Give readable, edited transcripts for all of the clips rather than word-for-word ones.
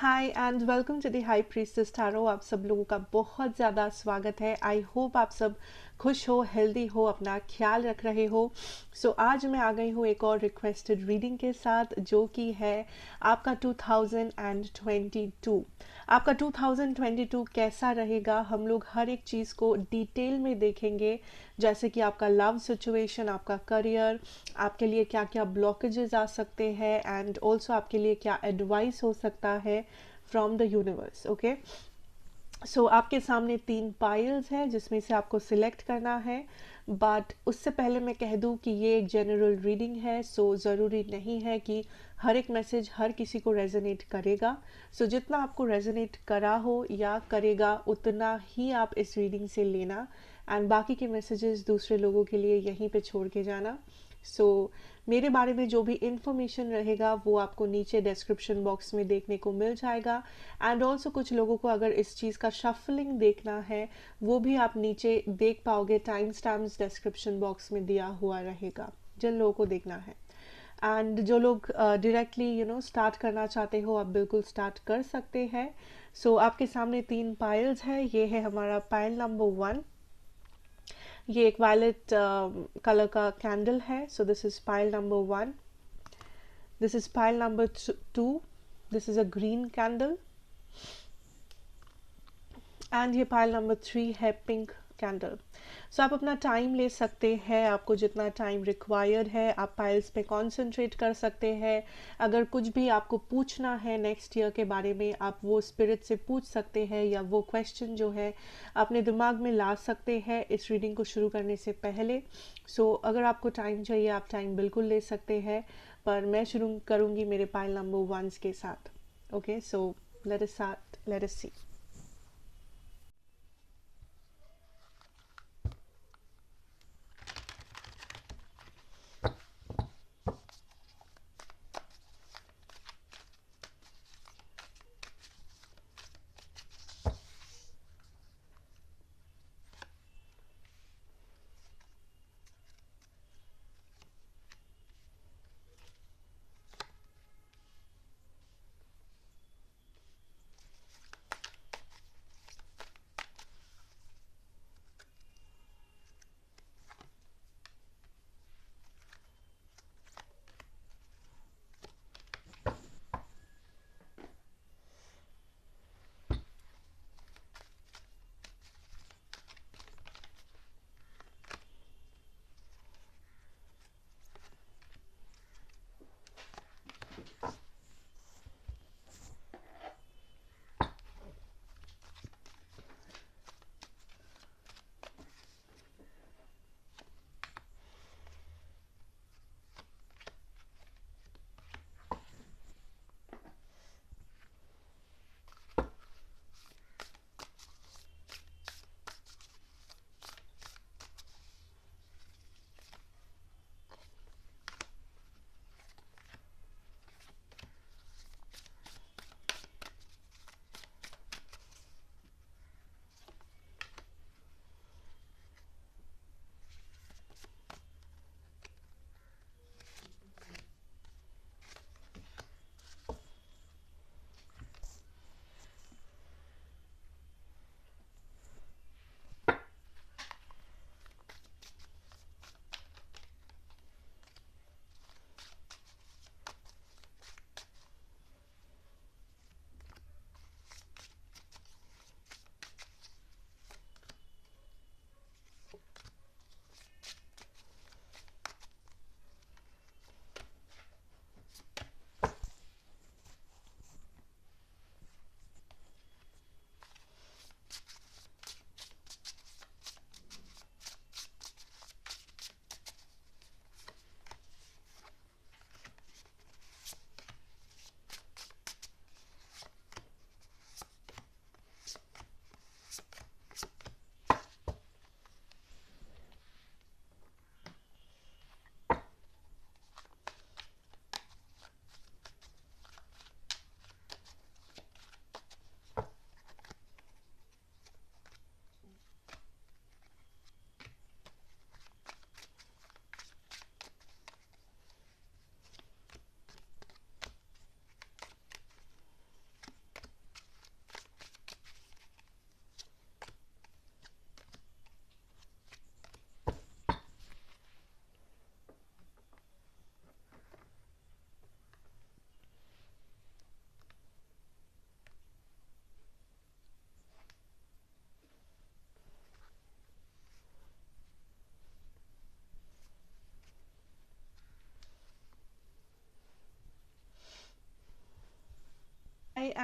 Hi and welcome to the high priestess tarot. आप सब लोगों का बहुत ज़्यादा स्वागत है। आई होप आप सब खुश हो, हेल्दी हो, अपना ख्याल रख रहे हो। आज मैं आ गई हूँ एक और रिक्वेस्टेड रीडिंग के साथ, जो कि है आपका 2022। आपका 2022 कैसा रहेगा, हम लोग हर एक चीज़ को डिटेल में देखेंगे। जैसे कि आपका लव सिचुएशन, आपका करियर, आपके लिए क्या क्या ब्लॉकेजेस आ सकते हैं, एंड ऑल्सो आपके लिए क्या एडवाइस हो सकता है फ्रॉम द यूनिवर्स। ओके, आपके सामने 3 पाइल्स हैं जिसमें से आपको सिलेक्ट करना है। बट उससे पहले मैं कह दूं कि ये एक जनरल रीडिंग है, ज़रूरी नहीं है कि हर एक मैसेज हर किसी को रेजोनेट करेगा। जितना आपको रेजोनेट करा हो या करेगा, उतना ही आप इस रीडिंग से लेना, एंड बाकी के मैसेजेस दूसरे लोगों के लिए यहीं पे छोड़ के जाना। मेरे बारे में जो भी इंफॉर्मेशन रहेगा वो आपको नीचे डिस्क्रिप्शन बॉक्स में देखने को मिल जाएगा। एंड ऑल्सो कुछ लोगों को अगर इस चीज़ का शफलिंग देखना है, वो भी आप नीचे देख पाओगे। टाइम स्टैम्प्स डिस्क्रिप्शन बॉक्स में दिया हुआ रहेगा जिन लोगों को देखना है। एंड जो लोग डायरेक्टली स्टार्ट करना चाहते हो, आप बिल्कुल स्टार्ट कर सकते हैं। आपके सामने 3 पाइल्स है। ये है हमारा पाइल नंबर 1। ये एक वायलेट कलर का कैंडल है। This is pile number 1। This is pile number 2। This is a green candle. And ये पाइल नंबर 3 है पिंक कैंडल। आप अपना टाइम ले सकते हैं, आपको जितना टाइम रिक्वायर्ड है आप पाइल्स पे कंसंट्रेट कर सकते हैं। अगर कुछ भी आपको पूछना है नेक्स्ट ईयर के बारे में, आप वो स्पिरिट से पूछ सकते हैं, या वो क्वेश्चन जो है अपने दिमाग में ला सकते हैं इस रीडिंग को शुरू करने से पहले। अगर आपको टाइम चाहिए आप टाइम बिल्कुल ले सकते हैं, पर मैं शुरू करूँगी मेरे पाइल नंबर 1 के साथ। Okay, let us start, let us see.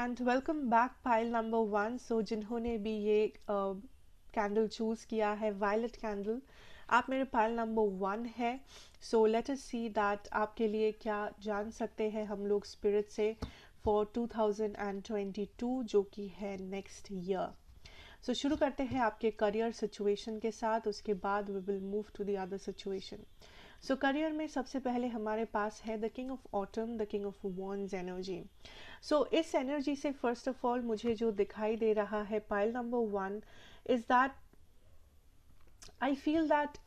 And welcome back pile number 1। So जिन्होंने भी ये कैंडल चूज़ किया है, वायलेट कैंडल, आप मेरे पाइल नंबर 1 है। So let us see that आपके लिए क्या जान सकते हैं हम लोग स्पिरिट से फॉर 2022 जो कि है नेक्स्ट ईयर। सो शुरू करते हैं आपके करियर सिचुएशन के साथ, उसके बाद we will move to the other situation. So career में सबसे पहले हमारे पास है the king of autumn, the king of wands energy. So इस एनर्जी से फर्स्ट ऑफ ऑल मुझे जो दिखाई दे रहा है pile number 1 is that I feel that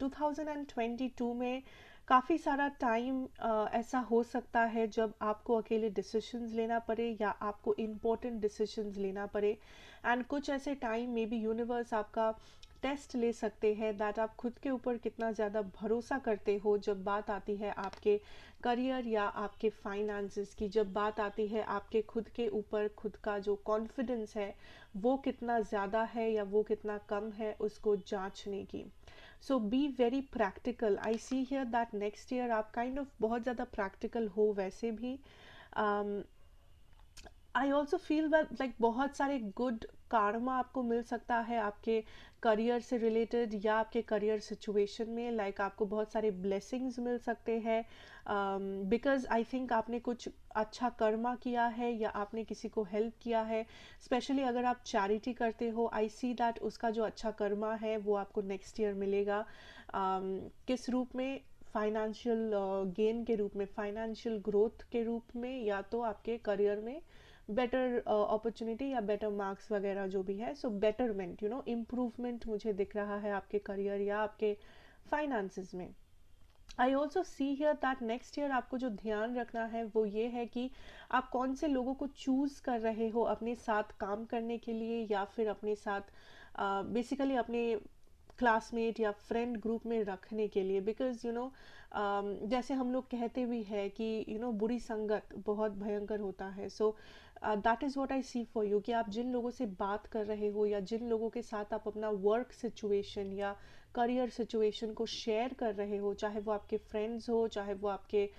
2022 में काफ़ी सारा टाइम ऐसा हो सकता है जब आपको अकेले डिसीशंस लेना पड़े या आपको इम्पोर्टेंट डिसीशंस लेना पड़े। एंड कुछ ऐसे टाइम में भी यूनिवर्स आपका टेस्ट ले सकते हैं दैट आप खुद के ऊपर कितना ज़्यादा भरोसा करते हो जब बात आती है आपके करियर या आपके फाइनेंसेस की, जब बात आती है आपके खुद के ऊपर, खुद का जो कॉन्फिडेंस है वो कितना ज़्यादा है या वो कितना कम है, उसको जांचने की। So be very practical. I see here that next year आप काइंड ऑफ बहुत ज़्यादा प्रैक्टिकल हो वैसे भी। I also feel that like बहुत सारे गुड कार्मा आपको मिल सकता है आपके करियर से रिलेटेड या आपके करियर सिचुएशन में। लाइक आपको बहुत सारे ब्लेसिंग्स मिल सकते हैं बिकॉज आई थिंक आपने कुछ अच्छा कर्मा किया है या आपने किसी को हेल्प किया है। स्पेशली अगर आप चैरिटी करते हो, आई सी दैट उसका जो अच्छा कर्मा है वो आपको नेक्स्ट ईयर मिलेगा। किस रूप में? फाइनेंशियल गेन के रूप में, फाइनेंशियल ग्रोथ के रूप में, या तो आपके करियर में बेटर अपॉर्चुनिटी या बेटर मार्क्स वगैरह जो भी है। सो बेटरमेंट, यू नो, इम्प्रूवमेंट मुझे दिख रहा है आपके करियर या आपके फाइनेंसेस में। आई also C here that next year आपको जो ध्यान रखना है वो ये है कि आप कौन से लोगों को चूज़ कर रहे हो अपने साथ काम करने के लिए या फिर अपने साथ बेसिकली अपने क्लासमेट या फ्रेंड ग्रुप में रखने के लिए। बिकॉज यू नो जैसे हम लोग कहते भी हैं कि यू नो बुरी संगत बहुत भयंकर होता है। So that is what I see for you कि आप जिन लोगों से बात कर रहे हो या जिन लोगों के साथ आप अपना वर्क सिचुएशन या करियर सिचुएशन को शेयर कर रहे हो, चाहे वो आपके फ्रेंड्स हो, चाहे वो आपके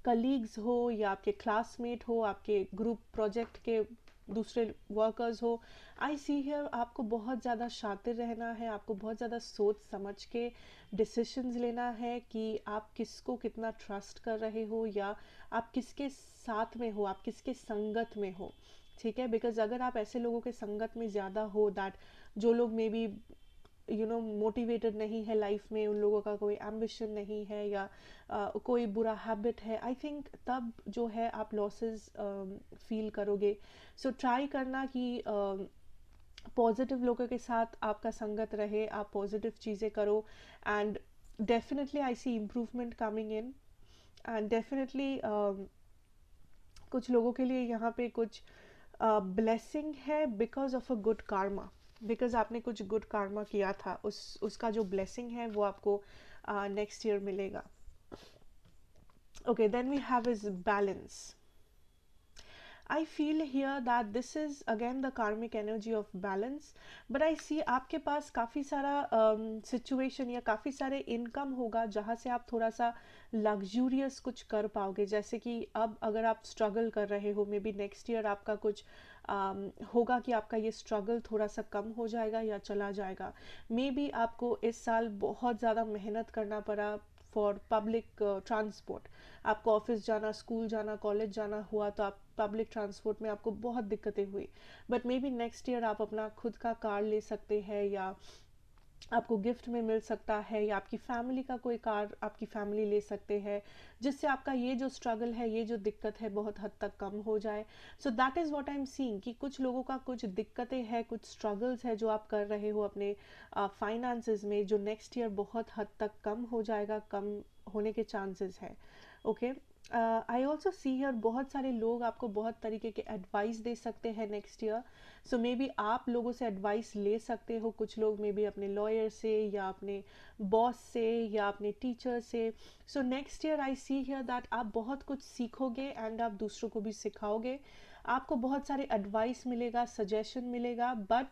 कलीग्स हो या आपके क्लासमेट हो, आपके ग्रुप प्रोजेक्ट के दूसरे वर्कर्स हो, आई सी हियर आपको बहुत ज़्यादा शातिर रहना है, आपको बहुत ज़्यादा सोच समझ के डिसीशंस लेना है कि आप किसको कितना ट्रस्ट कर रहे हो या आप किसके साथ में हो, आप किसके संगत में हो। ठीक है, बिकॉज अगर आप ऐसे लोगों के संगत में ज़्यादा हो दैट जो लोग may be you know motivated नहीं है लाइफ में, उन लोगों का कोई एम्बिशन नहीं है या कोई बुरा हैबिट है, आई थिंक तब जो है आप लॉसेस फील करोगे। सो ट्राई करना कि पॉजिटिव लोगों के साथ आपका संगत रहे, आप पॉजिटिव चीज़ें करो। And definitely I see improvement coming in. And definitely कुछ लोगों के लिए यहाँ पे कुछ ब्लेसिंग है because of a good karma, because आपने कुछ गुड कार्मा किया था, उसका जो ब्लेसिंग है वो आपको नेक्स्ट ईयर मिलेगा। Okay, then we have is balance. I feel here that this is again the karmic energy of balance, but I see आपके पास काफ़ी सारा सिचुएशन या काफ़ी सारे इनकम होगा जहाँ से आप थोड़ा सा लग्जूरियस कुछ कर पाओगे। जैसे कि अब अगर आप स्ट्रगल कर रहे हो, मे बी नेक्स्ट ईयर आपका कुछ होगा कि आपका ये स्ट्रगल थोड़ा सा कम हो जाएगा या चला जाएगा। मे बी आपको इस साल बहुत ज़्यादा मेहनत करना पड़ा फॉर पब्लिक ट्रांसपोर्ट, आपको ऑफिस जाना, स्कूल जाना, कॉलेज जाना हुआ तो आप पब्लिक ट्रांसपोर्ट में आपको बहुत दिक्कतें हुई। But may be next year आप अपना खुद का कार ले सकते हैं या आपको गिफ्ट में मिल सकता है या आपकी फैमिली का कोई कार आपकी फैमिली ले सकते हैं, जिससे आपका ये जो स्ट्रगल है, ये जो दिक्कत है बहुत हद तक कम हो जाए। सो that is what I am seeing कि कुछ लोगों का कुछ दिक्कतें हैं, कुछ स्ट्रगल्स है जो आप कर रहे हो अपने फाइनेंसेस में, जो नेक्स्ट ईयर बहुत हद तक कम हो जाएगा, कम होने के चांसेस है। Okay, I also see here बहुत सारे लोग आपको बहुत तरीके के एडवाइस दे सकते हैं नेक्स्ट ईयर। सो मे बी आप लोगों से एडवाइस ले सकते हो, कुछ लोग मे बी अपने लॉयर से या अपने बॉस से या अपने टीचर से। So next year I see here that आप बहुत कुछ सीखोगे एंड आप दूसरों को भी सिखाओगे। आपको बहुत सारे एडवाइस मिलेगा, सजेशन मिलेगा, बट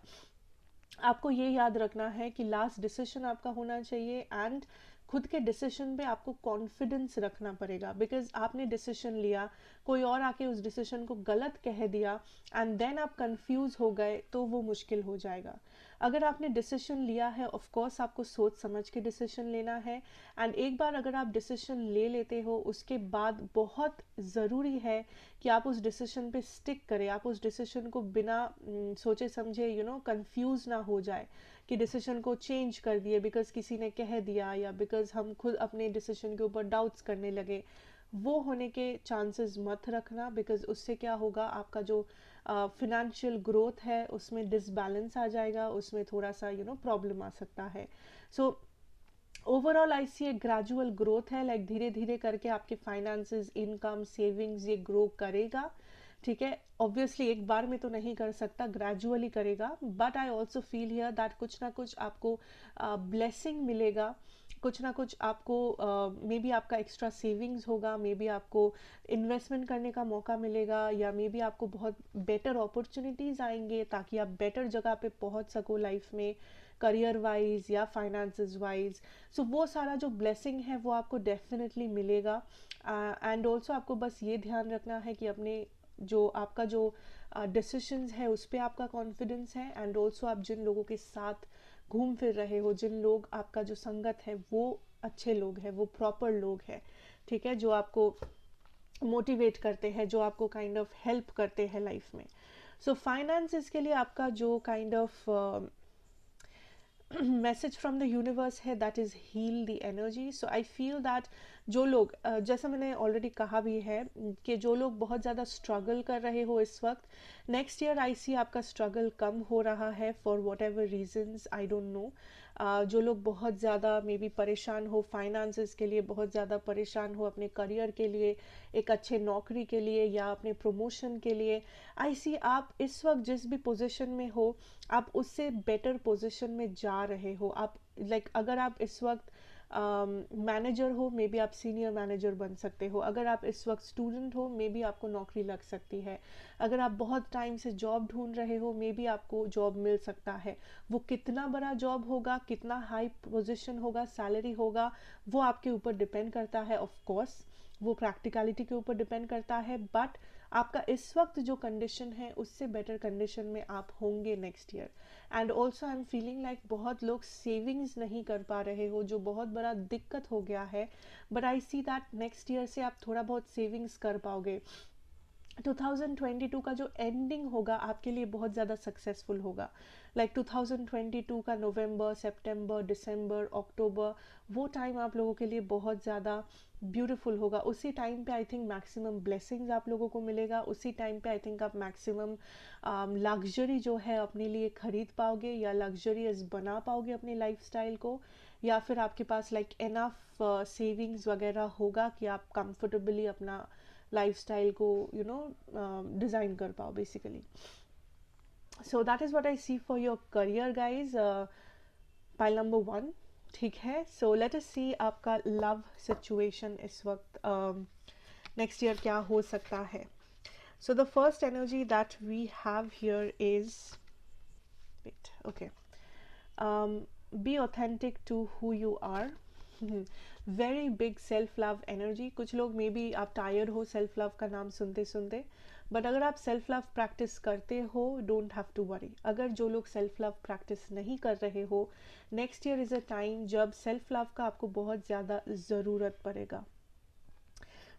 आपको ये याद रखना है कि लास्ट डिसीजन आपका होना चाहिए एंड खुद के डिसीजन पे आपको कॉन्फिडेंस रखना पड़ेगा, बिकॉज आपने डिसीजन लिया, कोई और आके उस डिसीजन को गलत कह दिया एंड देन आप कंफ्यूज हो गए तो वो मुश्किल हो जाएगा। अगर आपने डिसीजन लिया है, ऑफ कोर्स आपको सोच समझ के डिसीजन लेना है, एंड एक बार अगर आप डिसीजन ले लेते हो उसके बाद बहुत ज़रूरी है कि आप उस डिसीजन पे स्टिक करें, आप उस डिसीजन को बिना सोचे समझे कंफ्यूज ना हो जाए कि डिसीजन को चेंज कर दिए बिकॉज किसी ने कह दिया, या बिकॉज हम खुद अपने डिसीजन के ऊपर डाउट्स करने लगे। वो होने के चांसेस मत रखना, बिकॉज उससे क्या होगा, आपका जो फिनेंशियल ग्रोथ है उसमें डिसबैलेंस आ जाएगा, उसमें थोड़ा सा प्रॉब्लम आ सकता है। So overall I see a gradual growth है, लाइक धीरे धीरे करके आपके फाइनेंसेस, इनकम, सेविंग्स ये ग्रो करेगा। ठीक है, ऑब्वियसली एक बार में तो नहीं कर सकता, ग्रेजुअली करेगा, but I also feel here that कुछ ना कुछ आपको ब्लेसिंग मिलेगा, कुछ ना कुछ आपको मे बी आपका एक्स्ट्रा सेविंग्स होगा, मे बी आपको इन्वेस्टमेंट करने का मौका मिलेगा, या मे बी आपको बहुत बेटर अपॉर्चुनिटीज़ आएंगे ताकि आप बेटर जगह पे पहुंच सको लाइफ में, करियर वाइज या फाइनेंसेस वाइज। सो वो सारा जो ब्लेसिंग है वो आपको डेफिनेटली मिलेगा। एंड ऑल्सो आपको बस ये ध्यान रखना है कि अपने जो आपका जो डिसीशंस है उस पर आपका कॉन्फिडेंस है, एंड ऑल्सो आप जिन लोगों के साथ घूम फिर रहे हो, जिन लोग आपका जो संगत है वो अच्छे लोग हैं, वो प्रॉपर लोग हैं, ठीक है, जो आपको मोटिवेट करते हैं, जो आपको काइंड ऑफ हेल्प करते हैं लाइफ में। सो फाइनेंसेस के लिए आपका जो kind of message from the universe है that is heal the energy. So I feel that जो लोग जैसा मैंने ऑलरेडी कहा भी है कि जो लोग बहुत ज़्यादा स्ट्रगल कर रहे हो इस वक्त, नेक्स्ट ईयर आई सी आपका स्ट्रगल कम हो रहा है for whatever reasons, I don't know. जो लोग बहुत ज़्यादा मे बी परेशान हो फाइनेंसेस के लिए, बहुत ज़्यादा परेशान हो अपने करियर के लिए, एक अच्छे नौकरी के लिए या अपने प्रमोशन के लिए, आई सी आप इस वक्त जिस भी पोजीशन में हो आप उससे बेटर पोजीशन में जा रहे हो। आप लाइक अगर आप इस वक्त मैनेजर हो, मे बी आप सीनियर मैनेजर बन सकते हो, अगर आप इस वक्त स्टूडेंट हो मे बी आपको नौकरी लग सकती है, अगर आप बहुत टाइम से जॉब ढूंढ रहे हो मे बी आपको जॉब मिल सकता है। वो कितना बड़ा जॉब होगा, कितना हाई पोजीशन होगा, सैलरी होगा, वो आपके ऊपर डिपेंड करता है, ऑफ कोर्स वो प्रैक्टिकलिटी के ऊपर डिपेंड करता है, बट आपका इस वक्त जो कंडीशन है उससे बेटर कंडीशन में आप होंगे next year. And also I am feeling like बहुत लोग सेविंग्स नहीं कर पा रहे हो, जो बहुत बड़ा दिक्कत हो गया है, but I see that next year से आप थोड़ा बहुत सेविंग्स कर पाओगे। 2022 का जो एंडिंग होगा आपके लिए बहुत ज़्यादा सक्सेसफुल होगा, लाइक 2022 का नवंबर, सितंबर, दिसंबर, अक्टूबर, वो टाइम आप लोगों के लिए बहुत ज़्यादा ब्यूटीफुल होगा। उसी टाइम पे आई थिंक मैक्सिमम ब्लेसिंग्स आप लोगों को मिलेगा, उसी टाइम पे आई थिंक आप मैक्सिमम लग्जरी जो है अपने लिए खरीद पाओगे या लग्जरियस बना पाओगे अपने लाइफस्टाइल को, या फिर आपके पास लाइक एनफ सेविंग्स वगैरह होगा कि आप कंफर्टेबली अपना लाइफस्टाइल को डिज़ाइन कर पाओ basically. So that is what I see for your career guys, pile number 1। ठीक है, सो लेट अस सी आपका लव सिचुएशन इस वक्त नेक्स्ट ईयर क्या हो सकता है। So the first energy that we have here is, wait, okay, be authentic to who you are. Very big self love energy. कुछ लोग मे बी आप टायर्ड हो सेल्फ लव का नाम सुनते सुनते, बट अगर आप सेल्फ लव प्रैक्टिस करते हो डोंट हैव टू वरी। अगर जो लोग सेल्फ लव प्रैक्टिस नहीं कर रहे हो, next year is a time जब सेल्फ लव का आपको बहुत ज़्यादा ज़रूरत पड़ेगा।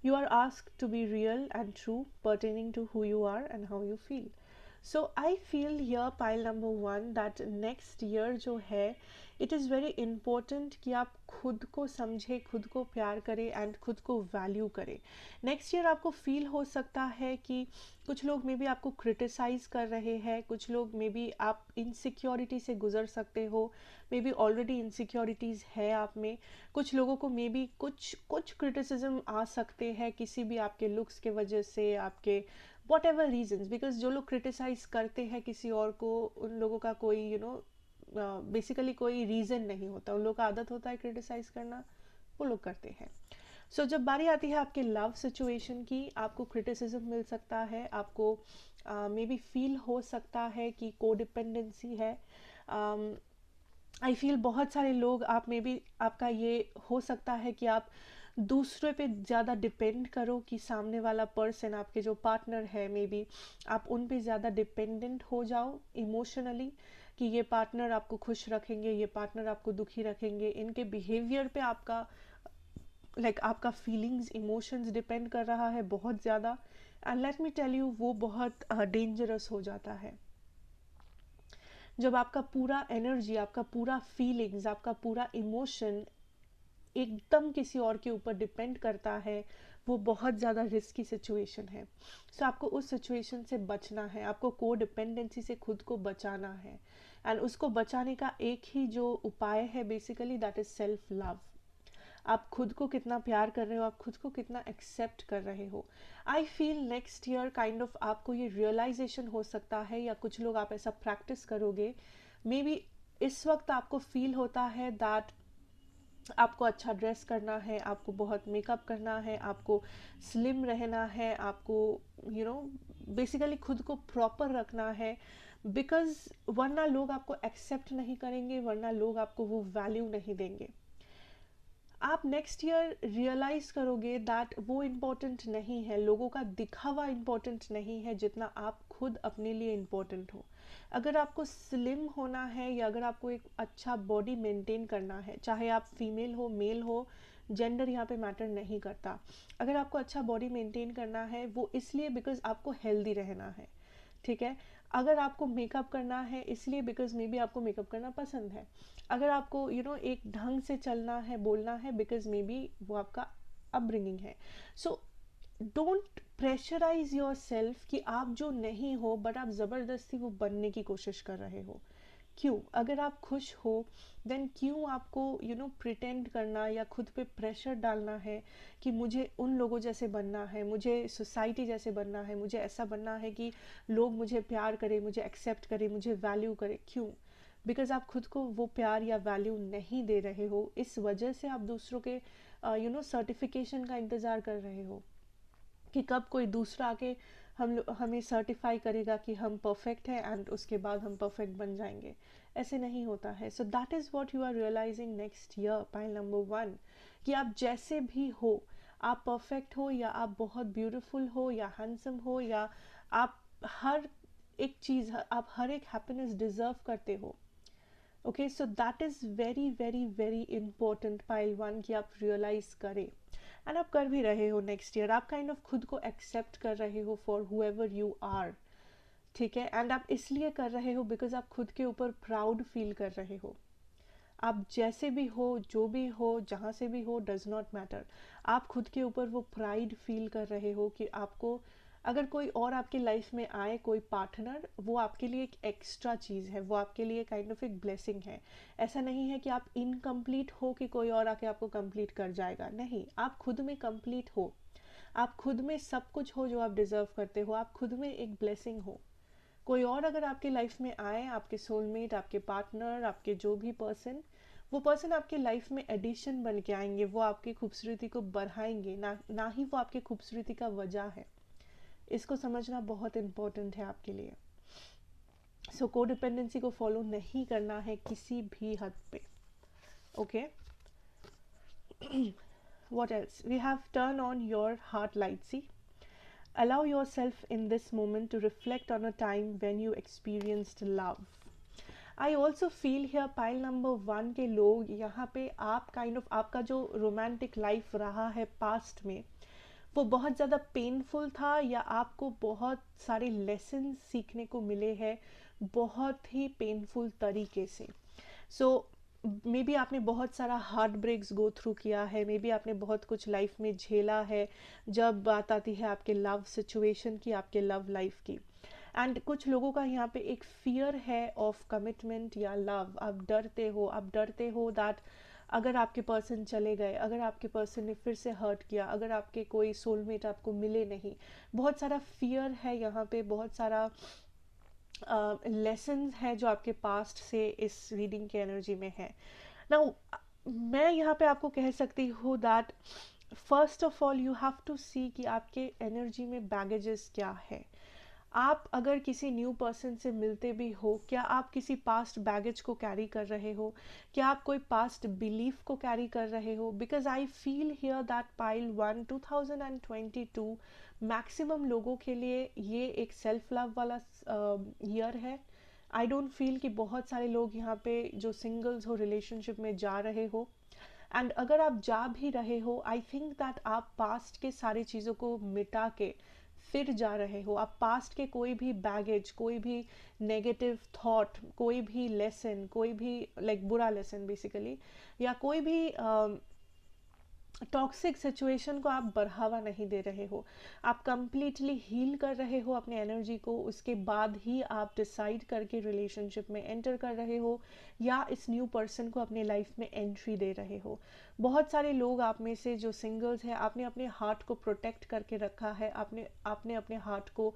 You are asked to be real and true pertaining to who you are and how you feel. So I feel here pile number 1 that next year जो है it is very important कि आप खुद को समझे, खुद को प्यार करें एंड खुद को वैल्यू करें। नेक्स्ट ईयर आपको फील हो सकता है कि कुछ लोग मे बी आपको क्रिटिसाइज़ कर रहे हैं, कुछ लोग मे बी आप इनसिक्योरिटी से गुजर सकते हो, मे बी ऑलरेडी इनसिक्योरिटीज़ है आप में, कुछ लोगों को मे बी कुछ क्रिटिसिज्म आ सकते हैं किसी भी आपके लुक्स के वजह से, आपके वॉट एवर रीजन्स, बिकॉज जो लोग क्रिटिसाइज़ करते हैं किसी और को, उन लोगों का कोई बेसिकली कोई रीज़न नहीं होता, उन लोगों का आदत होता है क्रिटिसाइज़ करना, वो लोग करते हैं। सो जब बारी आती है आपके लव सिचुएशन की, आपको क्रिटिसिज्म मिल सकता है, आपको मे बी फील हो सकता है कि कोडिपेंडेंसी है, आई फील बहुत सारे लोग, आप में भी आपका ये हो सकता है कि आप दूसरे पे ज़्यादा डिपेंड करो, कि सामने वाला पर्सन आपके जो पार्टनर है मे बी आप उन पे ज़्यादा डिपेंडेंट हो जाओ इमोशनली, कि ये पार्टनर आपको खुश रखेंगे, ये पार्टनर आपको दुखी रखेंगे, इनके बिहेवियर पे आपका आपका फीलिंग्स इमोशंस डिपेंड कर रहा है बहुत ज़्यादा। And let me tell you, वो बहुत डेंजरस हो जाता है जब आपका पूरा एनर्जी, आपका पूरा फीलिंग्स, आपका पूरा इमोशन एकदम किसी और के ऊपर डिपेंड करता है। वो बहुत ज़्यादा रिस्की सिचुएशन है। सो आपको उस सिचुएशन से बचना है, आपको को डिपेंडेंसी से खुद को बचाना है। एंड उसको बचाने का एक ही जो उपाय है basically, that is self love. आप खुद को कितना प्यार कर रहे हो, आप खुद को कितना एक्सेप्ट कर रहे हो। आई feel next year kind of आपको ये रियलाइजेशन हो सकता है, या कुछ लोग आप ऐसा प्रैक्टिस करोगे मे बी। इस वक्त आपको फील होता है दैट आपको अच्छा ड्रेस करना है, आपको बहुत मेकअप करना है, आपको स्लिम रहना है, आपको बेसिकली खुद को प्रॉपर रखना है, बिकॉज वरना लोग आपको एक्सेप्ट नहीं करेंगे, वरना लोग आपको वो वैल्यू नहीं देंगे। आप नेक्स्ट ईयर रियलाइज करोगे दैट वो इम्पोर्टेंट नहीं है, लोगों का दिखावा इम्पोर्टेंट नहीं है जितना आप खुद अपने लिए इम्पोर्टेंट हो। अगर आपको स्लिम होना है, या अगर आपको एक अच्छा बॉडी मेंटेन करना है, चाहे आप फीमेल हो मेल हो, जेंडर यहाँ पे मैटर नहीं करता। अगर आपको अच्छा बॉडी मेंटेन करना है, वो इसलिए बिकॉज आपको हेल्दी रहना है, ठीक है। अगर आपको मेकअप करना है इसलिए बिकॉज मे बी आपको मेकअप करना पसंद है। अगर आपको एक ढंग से चलना है, बोलना है, बिकॉज मे बी वो आपका अपब्रिंगिंग है। So don't pressurise yourself कि आप जो नहीं हो बट आप ज़बरदस्ती वो बनने की कोशिश कर रहे हो। क्यों? अगर आप खुश हो देन क्यों आपको प्रिटेंड करना या खुद पे प्रेशर डालना है कि मुझे उन लोगों जैसे बनना है, मुझे सोसाइटी जैसे बनना है, मुझे ऐसा बनना है कि लोग मुझे प्यार करें, मुझे एक्सेप्ट करें, मुझे वैल्यू करें। क्यों? बिकॉज आप खुद को वो प्यार या वैल्यू नहीं दे रहे हो, इस वजह से आप दूसरों के सर्टिफिकेशन का इंतज़ार कर रहे हो कि कब कोई दूसरा आके हमें सर्टिफाई करेगा कि हम परफेक्ट हैं, एंड उसके बाद हम परफेक्ट बन जाएंगे। ऐसे नहीं होता है। So that is what you are realising next year, point number 1, कि आप जैसे भी हो, आप परफेक्ट हो या आप बहुत ब्यूटीफुल हो या हैंडसम हो, या आप हर एक चीज़, आप हर एक हैप्पीनेस डिजर्व करते हो। Okay, so that is very very very important pile 1 कि आप रियलाइज करें। एंड आप कर भी रहे हो नेक्स्ट ईयर, आप काइंड ऑफ खुद को एक्सेप्ट कर रहे हो फॉर हुएवर यू आर, ठीक है। एंड आप इसलिए कर रहे हो बिकॉज आप खुद के ऊपर प्राउड फील कर रहे हो। आप जैसे भी हो, जो भी हो, जहाँ से भी हो, डज नॉट मैटर। आप खुद के ऊपर वो प्राइड फील कर रहे हो कि आपको, अगर कोई और आपके लाइफ में आए, कोई पार्टनर, वो आपके लिए एक एक्स्ट्रा चीज़ है, वो आपके लिए काइंड ऑफ एक ब्लेसिंग है। ऐसा नहीं है कि आप इनकम्प्लीट हो कि कोई और आके आपको कंप्लीट कर जाएगा, नहीं, आप खुद में कंप्लीट हो। आप खुद में सब कुछ हो जो आप डिज़र्व करते हो, आप खुद में एक ब्लेसिंग हो। कोई और अगर आपके लाइफ में आए, आपके सोलमेट, आपके पार्टनर, आपके जो भी पर्सन, वो पर्सन आपके लाइफ में एडिशन बन के आएंगे, वो आपकी खूबसूरती को बढ़ाएंगे, ना ही वो आपकी खूबसूरती का वजह है। इसको समझना बहुत इम्पोर्टेंट है आपके लिए। सो कोडिपेंडेंसी को फॉलो नहीं करना है किसी भी हद पे। Okay, what else? We have turn on your heart light. See, allow yourself in this moment to reflect on a time when you experienced love. I also feel here pile number 1 के लोग यहाँ पे, आप kind of आपका जो romantic life रहा है past में, वो बहुत ज़्यादा पेनफुल था, या आपको बहुत सारे लेसन सीखने को मिले हैं बहुत ही पेनफुल तरीके से। सो मे बी आपने बहुत सारा हार्ट ब्रेक्स गो थ्रू किया है, मे बी आपने बहुत कुछ लाइफ में झेला है जब बात आती है आपके लव सिचुएशन की, आपके लव लाइफ की। एंड कुछ लोगों का यहाँ पे एक फियर है ऑफ कमिटमेंट या लव। आप डरते हो दैट अगर आपके पर्सन चले गए, अगर आपके पर्सन ने फिर से हर्ट किया, अगर आपके कोई सोलमेट आपको मिले नहीं, बहुत सारा फियर है यहाँ पे, बहुत सारा लेसन्स है जो आपके पास्ट से इस रीडिंग के एनर्जी में है ना। मैं यहाँ पे आपको कह सकती हूँ that first of all you have to see कि आपके एनर्जी में बैगेजेस क्या है। आप अगर किसी न्यू पर्सन से मिलते भी हो, क्या आप किसी पास्ट बैगेज को कैरी कर रहे हो, क्या आप कोई पास्ट बिलीफ को कैरी कर रहे हो? Because I feel here that pile 1 2022 maximum लोगों के लिए ये एक सेल्फ लव वाला ईयर है। आई डोंट फील कि बहुत सारे लोग यहाँ पे जो सिंगल्स हो रिलेशनशिप में जा रहे हो। एंड अगर आप जा भी रहे हो, आई थिंक दैट आप पास्ट के सारी चीज़ों को मिटा के फिर जा रहे हो। आप पास्ट के कोई भी बैगेज, कोई भी नेगेटिव थॉट, कोई भी लेसन, कोई भी लाइक बुरा लेसन बेसिकली, या कोई भी टॉक्सिक सिचुएशन को आप बढ़ावा नहीं दे रहे हो। आप कंप्लीटली हील कर रहे हो अपने एनर्जी को, उसके बाद ही आप डिसाइड करके रिलेशनशिप में एंटर कर रहे हो या इस न्यू पर्सन को अपने लाइफ में एंट्री दे रहे हो। बहुत सारे लोग आप में से जो सिंगल्स हैं, आपने अपने हार्ट को प्रोटेक्ट करके रखा है, आपने आपने अपने हार्ट को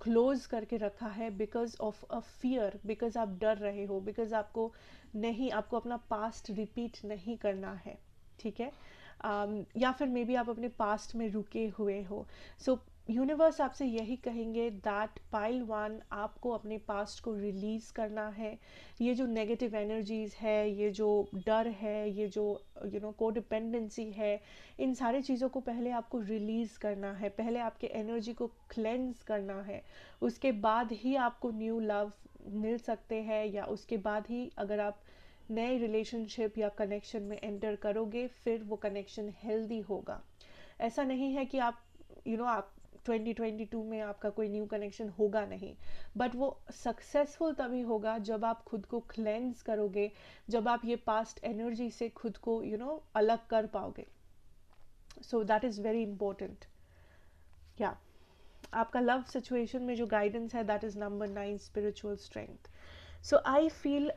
क्लोज करके रखा है because of a fear, because आप डर रहे हो, बिकॉज आपको अपना पास्ट रिपीट नहीं करना है। ठीक है। या फिर मे बी आप अपने पास्ट में रुके हुए हो। सो यूनिवर्स आपसे यही कहेंगे दैट पाइल 1 आपको अपने पास्ट को रिलीज़ करना है। ये जो नेगेटिव एनर्जीज़ है, ये जो डर है, ये जो कोडिपेंडेंसी है, इन सारी चीज़ों को पहले आपको रिलीज़ करना है, पहले आपके एनर्जी को क्लेंस करना है। उसके बाद ही आपको न्यू लव मिल सकते हैं, या उसके बाद ही अगर आप नए रिलेशनशिप या कनेक्शन में एंटर करोगे, फिर वो कनेक्शन हेल्दी होगा। ऐसा नहीं है कि आप आप 2022 में आपका कोई न्यू कनेक्शन होगा नहीं, बट वो सक्सेसफुल तभी होगा जब आप खुद को क्लेंस करोगे, जब आप ये पास्ट एनर्जी से खुद को अलग कर पाओगे। सो दैट इज़ वेरी इंपॉर्टेंट। या आपका लव सिचुएशन में जो गाइडेंस है, that is number 9, spiritual strength. So I feel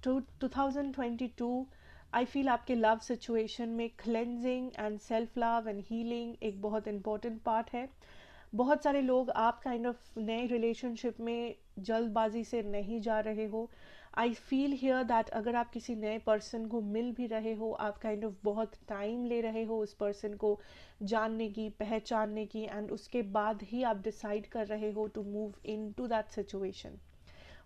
2022 I feel आपके लव सिचुएशन में cleansing and self love and healing एक बहुत इंपॉर्टेंट पार्ट है। बहुत सारे लोग आप काइंड ऑफ नए रिलेशनशिप में जल्दबाजी से नहीं जा रहे हो। आई फील हियर दैट अगर आप किसी नए पर्सन को मिल भी रहे हो, आप काइंड ऑफ बहुत टाइम ले रहे हो उस पर्सन को जानने की, पहचानने की, एंड उसके बाद ही आप डिसाइड कर रहे हो to move into that situation.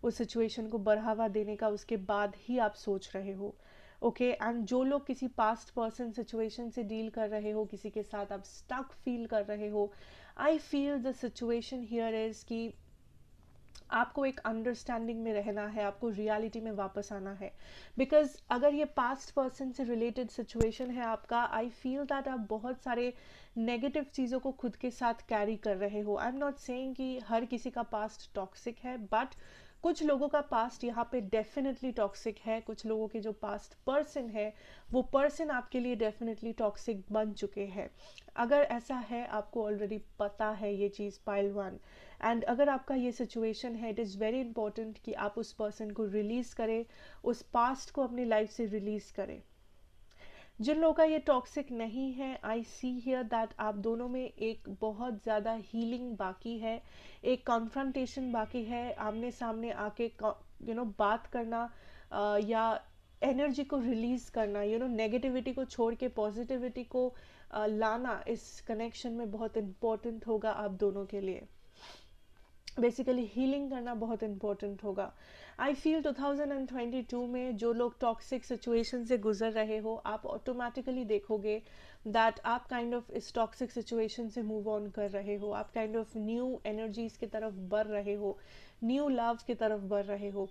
उस सिचुएशन को बढ़ावा देने का उसके बाद ही आप सोच रहे हो। ओके। एंड जो लोग किसी पास्ट पर्सन सिचुएशन से डील कर रहे हो, किसी के साथ आप स्टक फील कर रहे हो, I feel the situation here is कि आपको एक अंडरस्टैंडिंग में रहना है, आपको रियलिटी में वापस आना है। बिकॉज अगर ये पास्ट पर्सन से रिलेटेड सिचुएशन है आपका, आई फील दैट आप बहुत सारे नेगेटिव चीज़ों को खुद के साथ कैरी कर रहे हो। आई एम नॉट सेइंग कि हर किसी का पास्ट टॉक्सिक है, बट कुछ लोगों का पास्ट यहाँ पे डेफिनेटली टॉक्सिक है। कुछ लोगों के जो पास्ट पर्सन है, वो पर्सन आपके लिए डेफिनेटली टॉक्सिक बन चुके हैं। अगर ऐसा है, आपको ऑलरेडी पता है ये चीज़, पाइल 1। एंड अगर आपका ये सिचुएशन है, इट इज़ वेरी इंपॉर्टेंट कि आप उस पर्सन को रिलीज़ करें, उस पास्ट को अपनी लाइफ से रिलीज़ करें। जिन लोगों का ये टॉक्सिक नहीं है, आई सी हियर दैट आप दोनों में एक बहुत ज़्यादा हीलिंग बाकी है, एक कॉन्फ्रंटेशन बाकी है, आमने सामने आके बात करना, या एनर्जी को रिलीज़ करना, नेगेटिविटी को छोड़ के पॉजिटिविटी को लाना इस कनेक्शन में बहुत इम्पोर्टेंट होगा आप दोनों के लिए। बेसिकली हीलिंग करना बहुत इंपॉर्टेंट होगा। आई फील 2022 में जो लोग टॉक्सिक सिचुएशन से गुजर रहे हो, आप ऑटोमेटिकली देखोगे दैट आप काइंड ऑफ इस टॉक्सिक सिचुएशन से मूव ऑन कर रहे हो, आप काइंड ऑफ न्यू एनर्जीज की तरफ बढ़ रहे हो, न्यू लव की तरफ बढ़ रहे हो,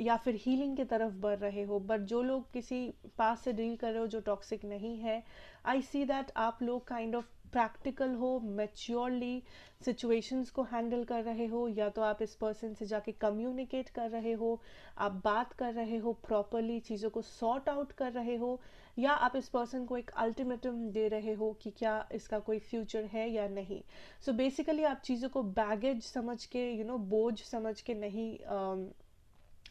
या फिर हीलिंग की तरफ बढ़ रहे हो। बट जो लोग किसी पास से डील कर रहे हो जो टॉक्सिक नहीं है, आई सी दैट आप लोग काइंड ऑफ प्रैक्टिकल हो, मैच्योरली सिचुएशंस को हैंडल कर रहे हो, या तो आप इस पर्सन से जाके कम्युनिकेट कर रहे हो, आप बात कर रहे हो, प्रॉपरली चीज़ों को सॉर्ट आउट कर रहे हो, या आप इस पर्सन को एक अल्टीमेटम दे रहे हो कि क्या इसका कोई फ्यूचर है या नहीं। सो बेसिकली आप चीज़ों को बैगेज समझ के, बोझ समझ के नहीं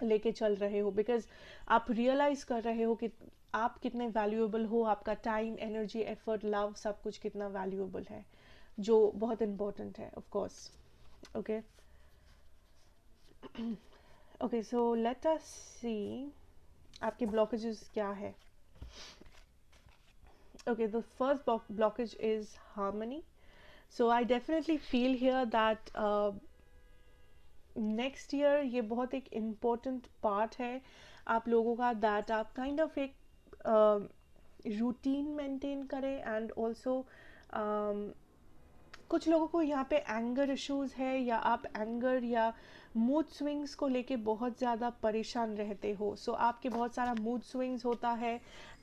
लेके चल रहे हो, बिकॉज आप रियलाइज कर रहे हो कि आप कितने वैल्यूएबल हो, आपका टाइम, एनर्जी, एफर्ट, लव सब कुछ कितना वैल्यूएबल है, जो बहुत इम्पोर्टेंट है of course. Okay okay, so let us see आपके ब्लॉकेजेस क्या है। Okay, the first blockage is harmony. So I definitely feel here that next year ये बहुत एक इम्पोर्टेंट पार्ट है आप लोगों का, दैट आप काइंड ऑफ एक रूटीन मेंटेन करें। एंड ऑल्सो कुछ लोगों को यहाँ पे एंगर इश्यूज है, या आप एंगर या मूड स्विंग्स को लेके बहुत ज़्यादा परेशान रहते हो। सो आपके बहुत सारा मूड स्विंग्स होता है,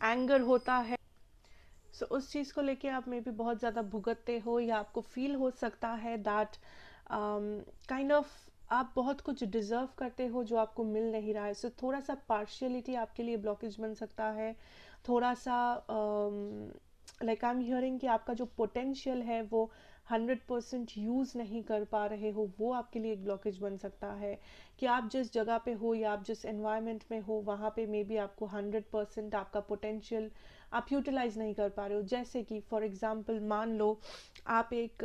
एंगर होता है। सो उस चीज़ को लेके आप मे बी बहुत ज़्यादा भुगतते हो, या आपको फील हो सकता है दैट काइंड ऑफ आप बहुत कुछ डिज़र्व करते हो जो आपको मिल नहीं रहा है। सो थोड़ा सा पार्शियलिटी आपके लिए ब्लॉकेज बन सकता है। थोड़ा सा लाइक आई एम हियरिंग कि आपका जो पोटेंशियल है वो 100% यूज़ नहीं कर पा रहे हो, वो आपके लिए एक ब्लॉकेज बन सकता है। कि आप जिस जगह पे हो या आप जिस एनवायरनमेंट में हो वहाँ पे मे बी आपको 100% आपका पोटेंशियल आप यूटिलाइज नहीं कर पा रहे हो। जैसे कि फॉर एग्जांपल मान लो आप एक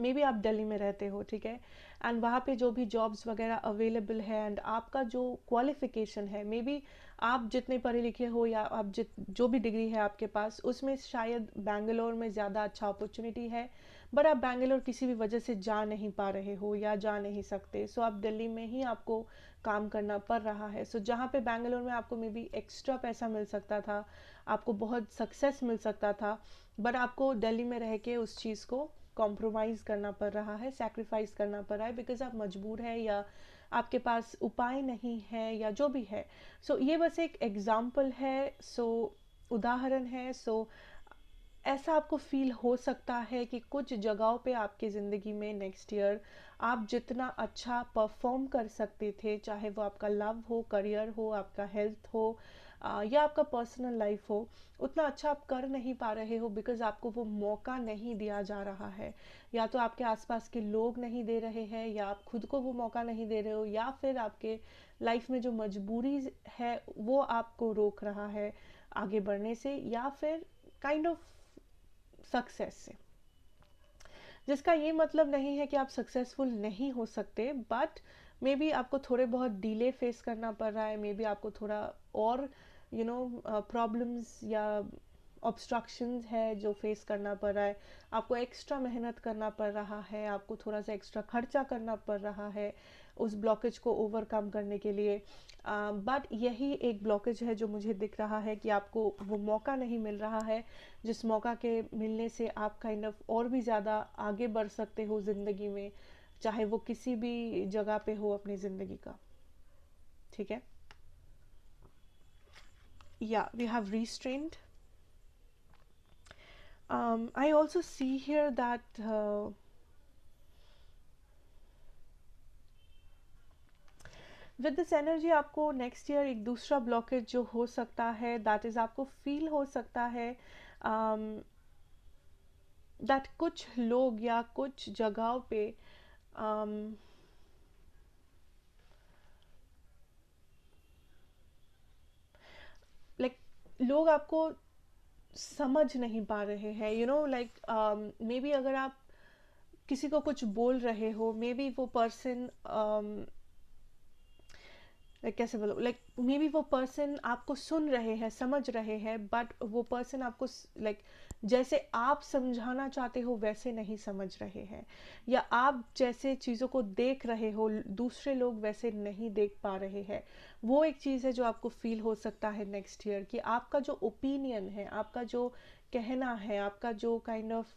मे बी आप दिल्ली में रहते हो, ठीक है, एंड वहाँ पे जो भी जॉब्स वगैरह अवेलेबल है एंड आपका जो क्वालिफिकेशन है, मे बी आप जितने पढ़े लिखे हो या आप जो भी डिग्री है आपके पास, उसमें शायद बैंगलोर में ज़्यादा अच्छा अपॉर्चुनिटी है, बट आप बैंगलोर किसी भी वजह से जा नहीं पा रहे हो या जा नहीं सकते। सो आप दिल्ली में ही आपको काम करना पड़ रहा है। सो जहाँ पे बैंगलोर में आपको मे बी एक्स्ट्रा पैसा मिल सकता था, आपको बहुत सक्सेस मिल सकता था, बट आपको दिल्ली में रह के उस चीज़ को कॉम्प्रोमाइज़ करना पड़ रहा है, सैक्रिफाइस करना पड़ रहा है, बिकॉज आप मजबूर है या आपके पास उपाय नहीं है या जो भी है। सो ये बस एक एग्जाम्पल है, सो उदाहरण है। सो ऐसा आपको फील हो सकता है कि कुछ जगहों पे आपकी ज़िंदगी में नेक्स्ट ईयर आप जितना अच्छा परफॉर्म कर सकते थे, चाहे वो आपका लव हो, करियर हो, आपका हेल्थ हो, या आपका पर्सनल लाइफ हो, उतना अच्छा आप कर नहीं पा रहे हो, बिकॉज आपको वो मौका नहीं दिया जा रहा है। या तो आपके आसपास के लोग नहीं दे रहे हैं, या आप खुद को वो मौका नहीं दे रहे हो, या फिर आपके लाइफ में जो मजबूरी है वो आपको रोक रहा है आगे बढ़ने से, या फिर काइंड ऑफ सक्सेस से। जिसका ये मतलब नहीं है कि आप सक्सेसफुल नहीं हो सकते, बट मे बी आपको थोड़े बहुत डिले फेस करना पड़ रहा है, मे बी आपको थोड़ा और प्रॉब्लम्स या ऑब्स्ट्रक्शंस है जो फेस करना पड़ रहा है, आपको एक्स्ट्रा मेहनत करना पड़ रहा है, आपको थोड़ा सा एक्स्ट्रा खर्चा करना पड़ रहा है उस ब्लॉकेज को ओवरकम करने के लिए। बट यही एक ब्लॉकेज है जो मुझे दिख रहा है कि आपको वो मौका नहीं मिल रहा है, जिस मौका के मिलने से आप काइंड ऑफ और भी ज़्यादा आगे बढ़ सकते हो ज़िंदगी में, चाहे वो किसी भी जगह पे हो अपनी ज़िंदगी का। ठीक है, या we have restraint. I also see here that with this energy आपको नेक्स्ट ईयर एक दूसरा ब्लॉकेज जो हो सकता है, दैट इज़ आपको फील हो सकता है दैट कुछ लोग या कुछ जगहों पे लाइक लोग आपको समझ नहीं पा रहे हैं, लाइक मे बी अगर आप किसी को कुछ बोल रहे हो, मे बी वो पर्सन लाइक कैसे बोलो, लाइक मे बी वो पर्सन आपको सुन रहे हैं, समझ रहे हैं, बट वो पर्सन आपको लाइक जैसे आप समझाना चाहते हो वैसे नहीं समझ रहे हैं, या आप जैसे चीज़ों को देख रहे हो दूसरे लोग वैसे नहीं देख पा रहे हैं। वो एक चीज़ है जो आपको फील हो सकता है नेक्स्ट ईयर, कि आपका जो ओपिनियन है, आपका जो कहना है, आपका जो काइंड ऑफ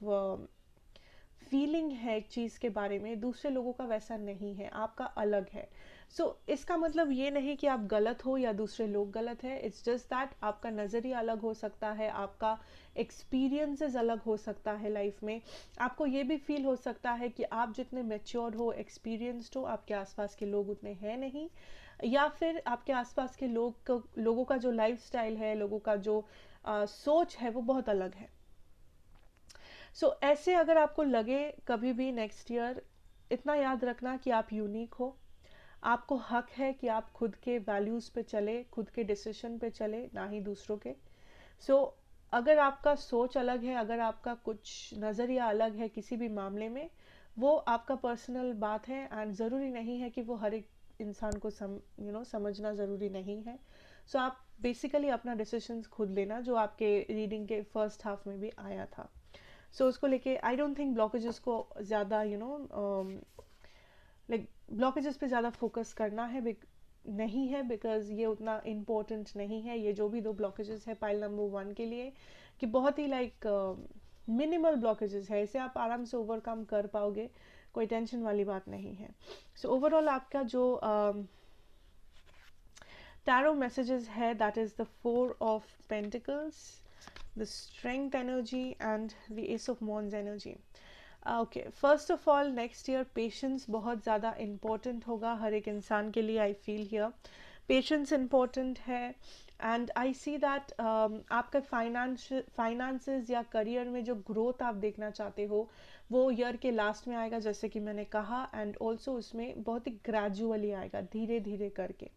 फीलिंग है एक चीज़ के बारे में, दूसरे लोगों का वैसा नहीं है, आपका अलग है। इसका मतलब ये नहीं कि आप गलत हो या दूसरे लोग गलत है, इट्स जस्ट दैट आपका नज़रिया अलग हो सकता है, आपका एक्सपीरियंसेस अलग हो सकता है लाइफ में। आपको ये भी फील हो सकता है कि आप जितने मेच्योर हो, एक्सपीरियंस्ड हो, आपके आसपास के लोग उतने हैं नहीं, या फिर आपके आसपास के लोगों का जो लाइफ स्टाइल है, लोगों का जो सोच है वो बहुत अलग है। ऐसे अगर आपको लगे कभी भी नेक्स्ट ईयर, इतना याद रखना कि आप यूनिक हो, आपको हक है कि आप खुद के वैल्यूज़ पे चले, खुद के डिसीजन पे चले, ना ही दूसरों के। सो अगर आपका सोच अलग है, अगर आपका कुछ नज़रिया अलग है किसी भी मामले में, वो आपका पर्सनल बात है, एंड ज़रूरी नहीं है कि वो हर एक इंसान को समझना ज़रूरी नहीं है। आप बेसिकली अपना डिसीजंस खुद लेना, जो आपके रीडिंग के फर्स्ट हाफ में भी आया था। उसको लेके आई डोंट थिंक ब्लॉकेजेस को ज़्यादा लाइक ब्लॉकेजेस पे ज़्यादा फोकस करना है नहीं है, बिकॉज ये उतना इम्पोर्टेंट नहीं है। ये जो भी 2 ब्लॉकेजेस है पाइल नंबर 1 के लिए, कि बहुत ही लाइक मिनिमल ब्लॉकेजेस है, इसे आप आराम से ओवरकम कर पाओगे, कोई टेंशन वाली बात नहीं है। सो ओवरऑल आपका जो टैरो मैसेजेस है, that is the 4 of pentacles, the strength energy and the S of wands energy. Okay, first of all next year patience बहुत ज़्यादा इम्पोर्टेंट होगा हर एक इंसान के लिए। आई फील हियर पेशेंस इम्पोर्टेंट है, एंड आई सी दैट आपका फाइनेंसेस या करियर में जो ग्रोथ आप देखना चाहते हो वो ईयर के लास्ट में आएगा, जैसे कि मैंने कहा, एंड ऑल्सो उसमें बहुत ही ग्रेजुअली आएगा, धीरे धीरे करके।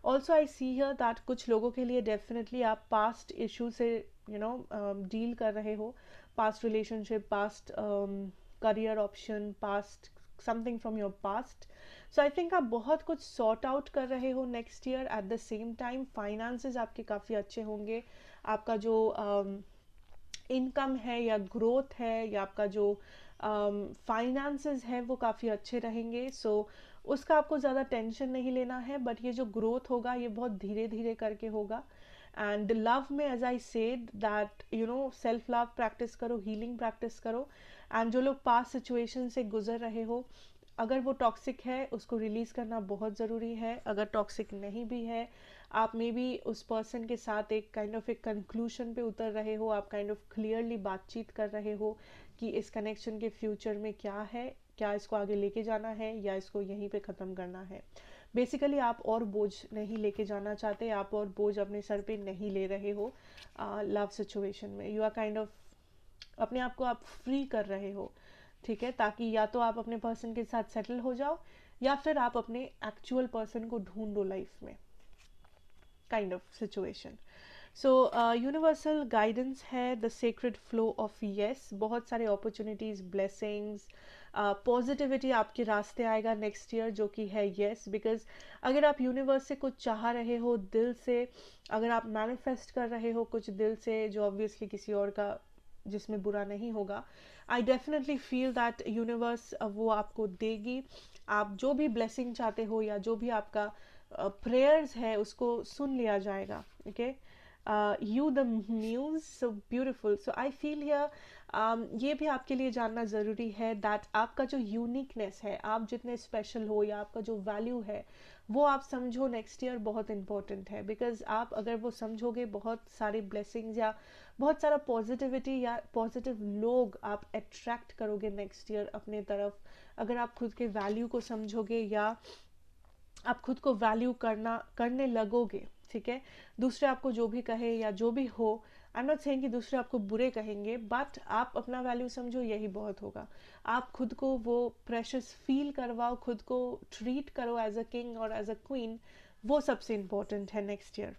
Also I see here that कुछ लोगों के लिए डेफिनेटली आप पास्ट इशू से डील कर रहे हो, past relationship, past career option, past something from your past. So I think आप बहुत कुछ सॉर्ट आउट कर रहे हो next year. At the same time finances आपके काफ़ी अच्छे होंगे, आपका जो इनकम है या ग्रोथ है या आपका जो फाइनेंसेस है वो काफ़ी अच्छे रहेंगे। सो उसका आपको ज़्यादा टेंशन नहीं लेना है, बट ये जो ग्रोथ होगा ये बहुत धीरे धीरे करके होगा। एंड लव में as I said that self love practice करो, हीलिंग प्रैक्टिस करो, एंड जो लोग पास्ट सिचुएशन से गुजर रहे हो, अगर वो टॉक्सिक है उसको रिलीज़ करना बहुत ज़रूरी है। अगर टॉक्सिक नहीं भी है, आप मे बी उस पर्सन के साथ एक काइंड ऑफ एक कंक्लूशन पे उतर रहे हो, आप काइंड ऑफ क्लियरली बातचीत कर रहे हो कि इस कनेक्शन के फ्यूचर में क्या है, क्या इसको आगे लेके जाना है या इसको यहीं पे ख़त्म करना है। बेसिकली आप और बोझ नहीं लेके जाना चाहते, आप और बोझ अपने सर पे नहीं ले रहे हो लव सिचुएशन में। यू आर काइंड ऑफ अपने आप को आप फ्री कर रहे हो, ठीक है, ताकि या तो आप अपने पर्सन के साथ सेटल हो जाओ या फिर आप अपने एक्चुअल पर्सन को ढूंढो लाइफ में, kind of situation. So universal guidance है the sacred flow of yes, बहुत सारे अपॉर्चुनिटीज, ब्लेसिंग्स, पॉजिटिविटी आपके रास्ते आएगा नेक्स्ट ईयर, जो कि है येस। बिकॉज अगर आप यूनिवर्स से कुछ चाह रहे हो दिल से, अगर आप मैनिफेस्ट कर रहे हो कुछ दिल से, जो ऑब्वियसली किसी और का जिसमें बुरा नहीं होगा, I definitely feel that universe वो आपको देगी। आप जो भी ब्लेसिंग चाहते हो या जो भी आपका प्रेयर्स है उसको सुन लिया जाएगा। Okay, you the muse, so beautiful. So I feel here ये भी आपके लिए जानना ज़रूरी है दैट आपका जो यूनिकनेस है, आप जितने स्पेशल हो या आपका जो वैल्यू है वो आप समझो नेक्स्ट ईयर बहुत इंपॉर्टेंट है। बिकॉज आप अगर वो समझोगे, बहुत सारे ब्लेसिंग्स या बहुत सारा पॉजिटिविटी या पॉजिटिव लोग आप अट्रैक्ट करोगे नेक्स्ट ईयर अपने तरफ, अगर आप खुद के वैल्यू को समझोगे या आप खुद को वैल्यू करने लगोगे, ठीक है। दूसरे आपको जो भी कहे या जो भी हो, आई एम नॉट सेइंग कि दूसरे आपको बुरे कहेंगे, बट आप अपना वैल्यू समझो, यही बहुत होगा। आप खुद को वो प्रेशियस फील करवाओ, खुद को ट्रीट करो एज अ किंग और एज अ क्वीन, वो सबसे इम्पोर्टेंट है next year,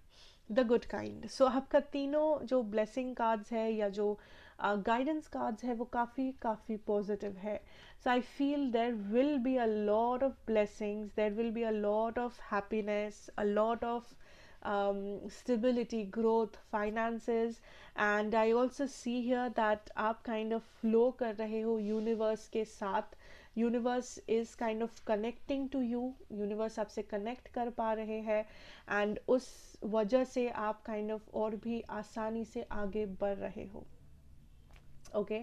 the good kind. So आपका तीनों जो ब्लेसिंग कार्ड्स है या जो गाइडेंस कार्ड्स है वो काफ़ी काफ़ी पॉजिटिव है। So I feel there will be a lot of blessings, there will be a lot of happiness, a lot of stability, growth, finances, and I also see here that आप kind of flow कर रहे हो universe के साथ। universe is kind of connecting to you, universe आपसे connect कर पा रहे हैं, and उस वजह से आप kind of और भी आसानी से आगे बढ़ रहे हो। Okay,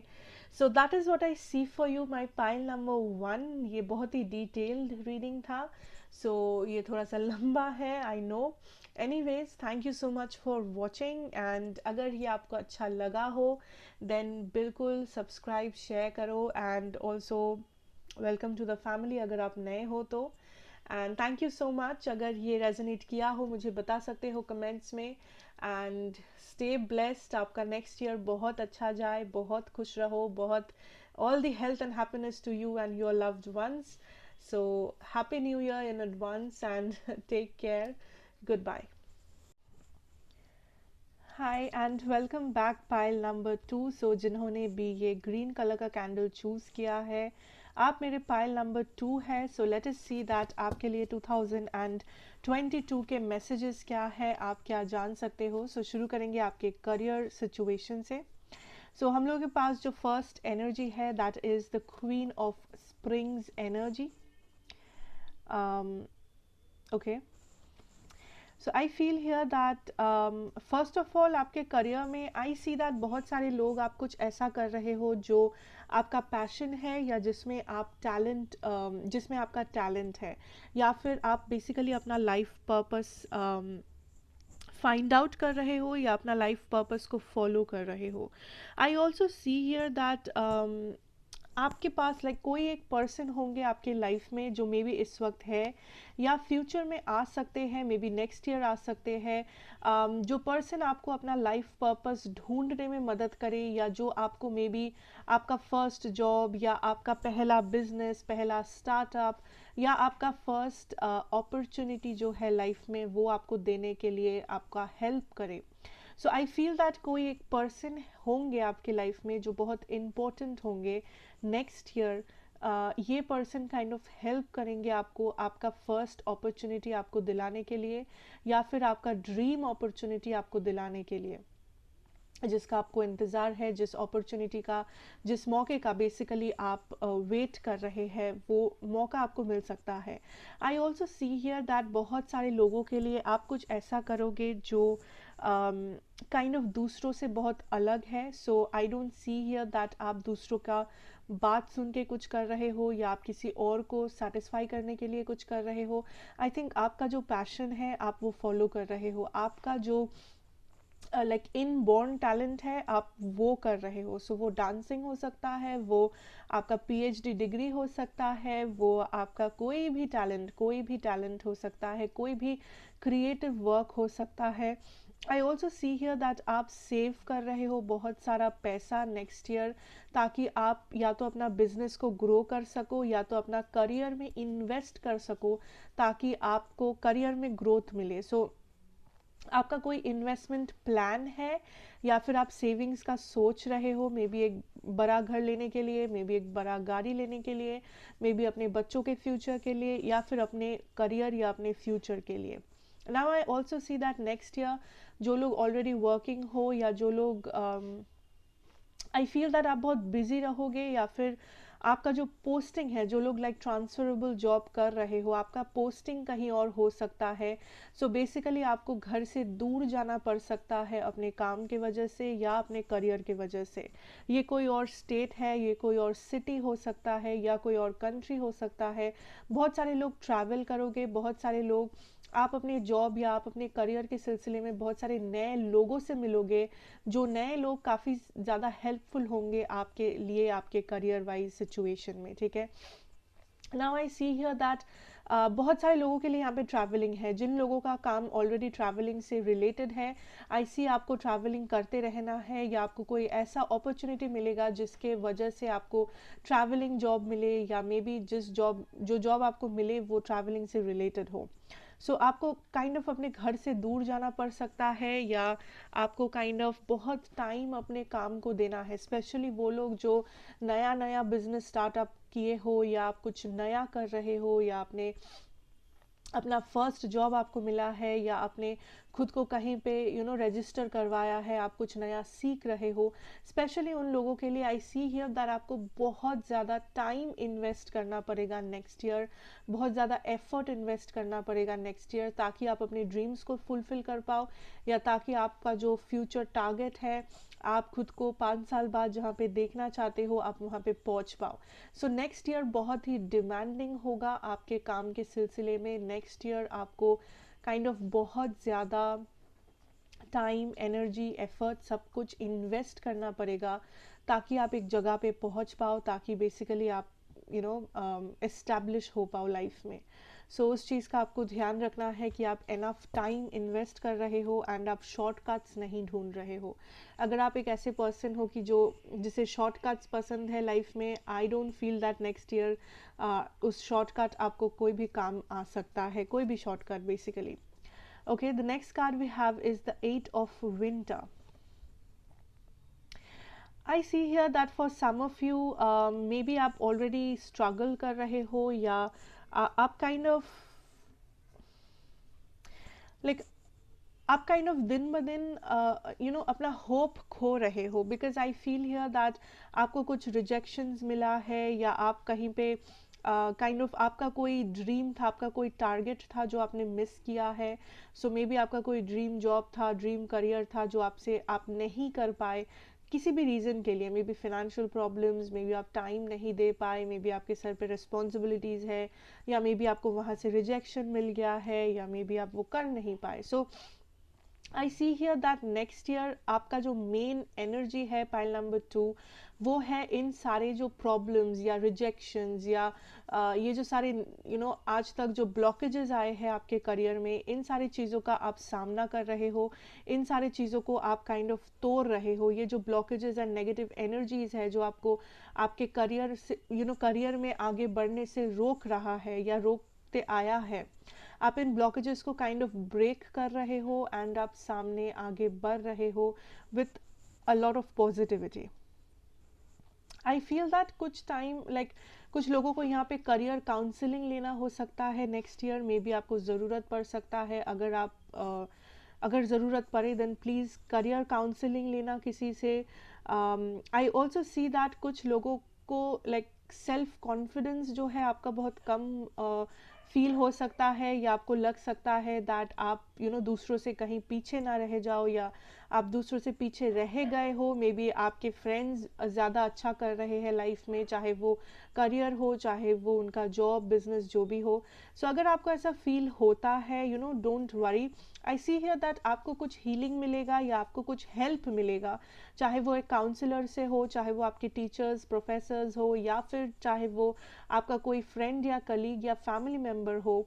so that is what I see for you my pile number 1। ये बहुत ही डिटेल्ड रीडिंग था, सो ये थोड़ा सा लंबा है, I know. Anyways, thank you so much for watching, and अगर ये आपको अच्छा लगा हो देन बिल्कुल सब्सक्राइब, शेयर करो, and also welcome to the family अगर आप नए हो तो। And thank you so much. अगर ये रेजोनेट किया हो मुझे बता सकते हो कमेंट्स में, एंड स्टे ब्लेस्ड। आपका नेक्स्ट ईयर बहुत अच्छा जाए, बहुत खुश रहो, बहुत all the health and happiness to you and your loved ones. So happy new year in advance and take care, goodbye. Hi and welcome back pile number 2। So जिन्होंने भी ये ग्रीन कलर का candle choose किया है, आप मेरे pile number 2 है। So let us see that आपके लिए 2022 के मैसेजेस क्या है, आप क्या जान सकते हो। सो शुरू करेंगे आपके करियर सिचुएशन से। सो हम लोगों के पास जो फर्स्ट एनर्जी है that is the queen of springs energy. Okay, so I feel here that first of all आपके करियर में आई सी दैट बहुत सारे लोग आप कुछ ऐसा कर रहे हो जो आपका पैशन है, या जिसमें आप टैलेंट जिसमें आपका टैलेंट है, या फिर आप बेसिकली अपना लाइफ पर्पस फाइंड आउट कर रहे हो, या अपना लाइफ पर्पस को फॉलो कर रहे हो। आई ऑल्सो सी हियर दैट आपके पास कोई एक पर्सन होंगे आपके लाइफ में जो मे बी इस वक्त है या फ्यूचर में आ सकते हैं, मे बी नेक्स्ट ईयर आ सकते हैं, जो पर्सन आपको अपना लाइफ पर्पस ढूंढने में मदद करे, या जो आपको मे बी आपका फर्स्ट जॉब या आपका पहला बिजनेस, पहला स्टार्टअप, या आपका फर्स्ट अपॉर्चुनिटी जो है लाइफ में वो आपको देने के लिए आपका हेल्प करे। सो आई फील दैट कोई एक पर्सन होंगे आपके लाइफ में जो बहुत इम्पोर्टेंट होंगे नेक्स्ट ईयर। ये पर्सन काइंड ऑफ हेल्प करेंगे आपको आपका फर्स्ट अपॉर्चुनिटी आपको दिलाने के लिए, या फिर आपका ड्रीम अपॉर्चुनिटी आपको दिलाने के लिए, जिसका आपको इंतज़ार है, जिस अपॉर्चुनिटी का, जिस मौके का बेसिकली आप वेट कर रहे हैं, वो मौका आपको मिल सकता है। आई ऑल्सो सी हियर दैट बहुत सारे लोगों के लिए आप कुछ ऐसा करोगे जो काइंड ऑफ दूसरों से बहुत अलग है। So I don't see here that आप दूसरों का बात सुन के कुछ कर रहे हो, या आप किसी और को सेटिस्फाई करने के लिए कुछ कर रहे हो। आई थिंक आपका जो पैशन है आप वो फॉलो कर रहे हो, आपका जो इन बॉर्न टैलेंट है आप वो कर रहे हो। सो वो डांसिंग हो सकता है, वो आपका पीएचडी डिग्री हो सकता है, वो आपका कोई भी टैलेंट हो सकता है, कोई भी क्रिएटिव वर्क हो सकता है। आई ऑल्सो सी हियर दैट आप सेव कर रहे हो बहुत सारा पैसा नेक्स्ट ईयर, ताकि आप या तो अपना बिजनेस को ग्रो कर सको, या तो अपना करियर में इन्वेस्ट कर सको, ताकि आपको करियर में ग्रोथ मिले। सो आपका कोई इन्वेस्टमेंट प्लान है, या फिर आप सेविंग्स का सोच रहे हो, मे बी एक बड़ा घर लेने के लिए, मे बी एक बड़ा गाड़ी लेने के लिए, मे बी अपने बच्चों के फ्यूचर के लिए, या फिर अपने करियर या अपने फ्यूचर के लिए। Now I also see that next year जो लोग ऑलरेडी वर्किंग हो, या जो लोग आई फील दैट आप बहुत बिजी रहोगे, या फिर आपका जो पोस्टिंग है, जो लोग ट्रांसफरेबल जॉब कर रहे हो, आपका पोस्टिंग कहीं और हो सकता है। सो बेसिकली आपको घर से दूर जाना पड़ सकता है अपने काम के वजह से या अपने करियर के वजह से। ये कोई और स्टेट है, ये कोई और सिटी हो सकता है, या कोई और कंट्री हो सकता है। बहुत सारे लोग ट्रैवल करोगे, बहुत सारे लोग आप अपने जॉब या आप अपने करियर के सिलसिले में बहुत सारे नए लोगों से मिलोगे, जो नए लोग काफ़ी ज़्यादा हेल्पफुल होंगे आपके लिए आपके करियर वाइज सिचुएशन में, ठीक है। Now I see here that बहुत सारे लोगों के लिए यहाँ पे ट्रैवलिंग है, जिन लोगों का काम ऑलरेडी ट्रैवलिंग से रिलेटेड है। आई सी आपको ट्रैवलिंग करते रहना है, या आपको कोई ऐसा अपॉर्चुनिटी मिलेगा जिसके वजह से आपको ट्रैवलिंग जॉब मिले, या मे बी जो जॉब आपको मिले वो ट्रैवलिंग से रिलेटेड हो। सो आपको काइंड ऑफ अपने घर से दूर जाना पड़ सकता है, या आपको काइंड ऑफ बहुत टाइम अपने काम को देना है। स्पेशली वो लोग जो नया नया बिजनेस स्टार्टअप किए हो, या आप कुछ नया कर रहे हो, या आपने अपना फर्स्ट जॉब आपको मिला है, या आपने खुद को कहीं पे रजिस्टर करवाया है, आप कुछ नया सीख रहे हो। स्पेशली उन लोगों के लिए आई सी हियर दैट आपको बहुत ज़्यादा टाइम इन्वेस्ट करना पड़ेगा नेक्स्ट ईयर, बहुत ज़्यादा एफर्ट इन्वेस्ट करना पड़ेगा नेक्स्ट ईयर, ताकि आप अपने ड्रीम्स को फुलफिल कर पाओ, या ताकि आपका जो फ्यूचर टारगेट है, आप खुद को 5 साल बाद जहाँ पे देखना चाहते हो, आप वहाँ पे पहुँच पाओ। सो नेक्स्ट ईयर बहुत ही डिमांडिंग होगा आपके काम के सिलसिले में। नेक्स्ट ईयर आपको काइंड ऑफ बहुत ज़्यादा टाइम, एनर्जी, एफर्ट सब कुछ इन्वेस्ट करना पड़ेगा, ताकि आप एक जगह पे पहुंच पाओ, ताकि बेसिकली आप एस्टैब्लिश हो पाओ लाइफ में। सो उस चीज़ का आपको ध्यान रखना है कि आप एनफ टाइम इन्वेस्ट कर रहे हो, एंड आप शॉर्टकट्स नहीं ढूंढ रहे हो। अगर आप एक ऐसे पर्सन हो कि जिसे शॉर्टकट्स पसंद है लाइफ में, I don't feel that next year उस शॉर्टकट आपको कोई भी काम आ सकता है, कोई भी shortcut basically. Okay, the next card we have is the Eight of Winter. I see here that for some of you, maybe आप already struggle कर रहे हो, या आप kind of like आप काइंड ऑफ दिन ब दिन अपना होप खो रहे हो, because I feel here that आपको कुछ रिजेक्शंस मिला है, या आप कहीं पे काइंड ऑफ आपका कोई ड्रीम था, आपका कोई टारगेट था जो आपने मिस किया है। सो मे बी आपका कोई ड्रीम जॉब था, ड्रीम करियर था जो आपसे आप नहीं कर पाए किसी भी रीज़न के लिए, may be financial problems, may be आप टाइम नहीं दे पाए, मे बी आपके सर पे रिस्पॉन्सिबिलिटीज़ है, या मे बी आपको वहाँ से रिजेक्शन मिल गया है, या मे बी आप वो कर नहीं पाए। So I see here that next year आपका जो मेन एनर्जी है पाइल नंबर 2, वो है इन सारे जो प्रॉब्लम्स या रिजेक्शंस या ये जो सारे आज तक जो ब्लॉकेजेस आए हैं आपके करियर में, इन सारी चीज़ों का आप सामना कर रहे हो, इन सारी चीज़ों को आप काइंड ऑफ तोड़ रहे हो। ये जो ब्लॉकेजेस एंड नेगेटिव एनर्जीज है जो आपको आपके करियर से करियर में आगे बढ़ने से रोक रहा है या रोकते आया है, आप इन ब्लॉकेजेस को काइंड ऑफ ब्रेक कर रहे हो एंड आप सामने आगे बढ़ रहे हो with a lot of positivity. I feel that कुछ टाइम कुछ लोगों को यहाँ पे करियर काउंसलिंग लेना हो सकता है नेक्स्ट ईयर, मे बी आपको ज़रूरत पड़ सकता है। अगर ज़रूरत पड़े देन प्लीज़ करियर काउंसलिंग लेना किसी से। आई ऑल्सो सी दैट कुछ लोगों को सेल्फ कॉन्फिडेंस जो है आपका बहुत कम फील हो सकता है, या आपको लग सकता है दैट आप दूसरों से कहीं पीछे ना रह जाओ, या आप दूसरों से पीछे रह गए हो। मे बी आपके फ्रेंड्स ज़्यादा अच्छा कर रहे हैं लाइफ में, चाहे वो करियर हो, चाहे वो उनका जॉब बिजनेस जो भी हो। सो अगर आपको ऐसा फील होता है, don't worry. I see here that आपको कुछ हीलिंग मिलेगा या आपको कुछ हेल्प मिलेगा, चाहे वो एक काउंसलर से हो, चाहे वो आपके टीचर्स प्रोफेसर्स हो, या फिर चाहे वो आपका कोई फ्रेंड या कलीग या फैमिली मेम्बर हो,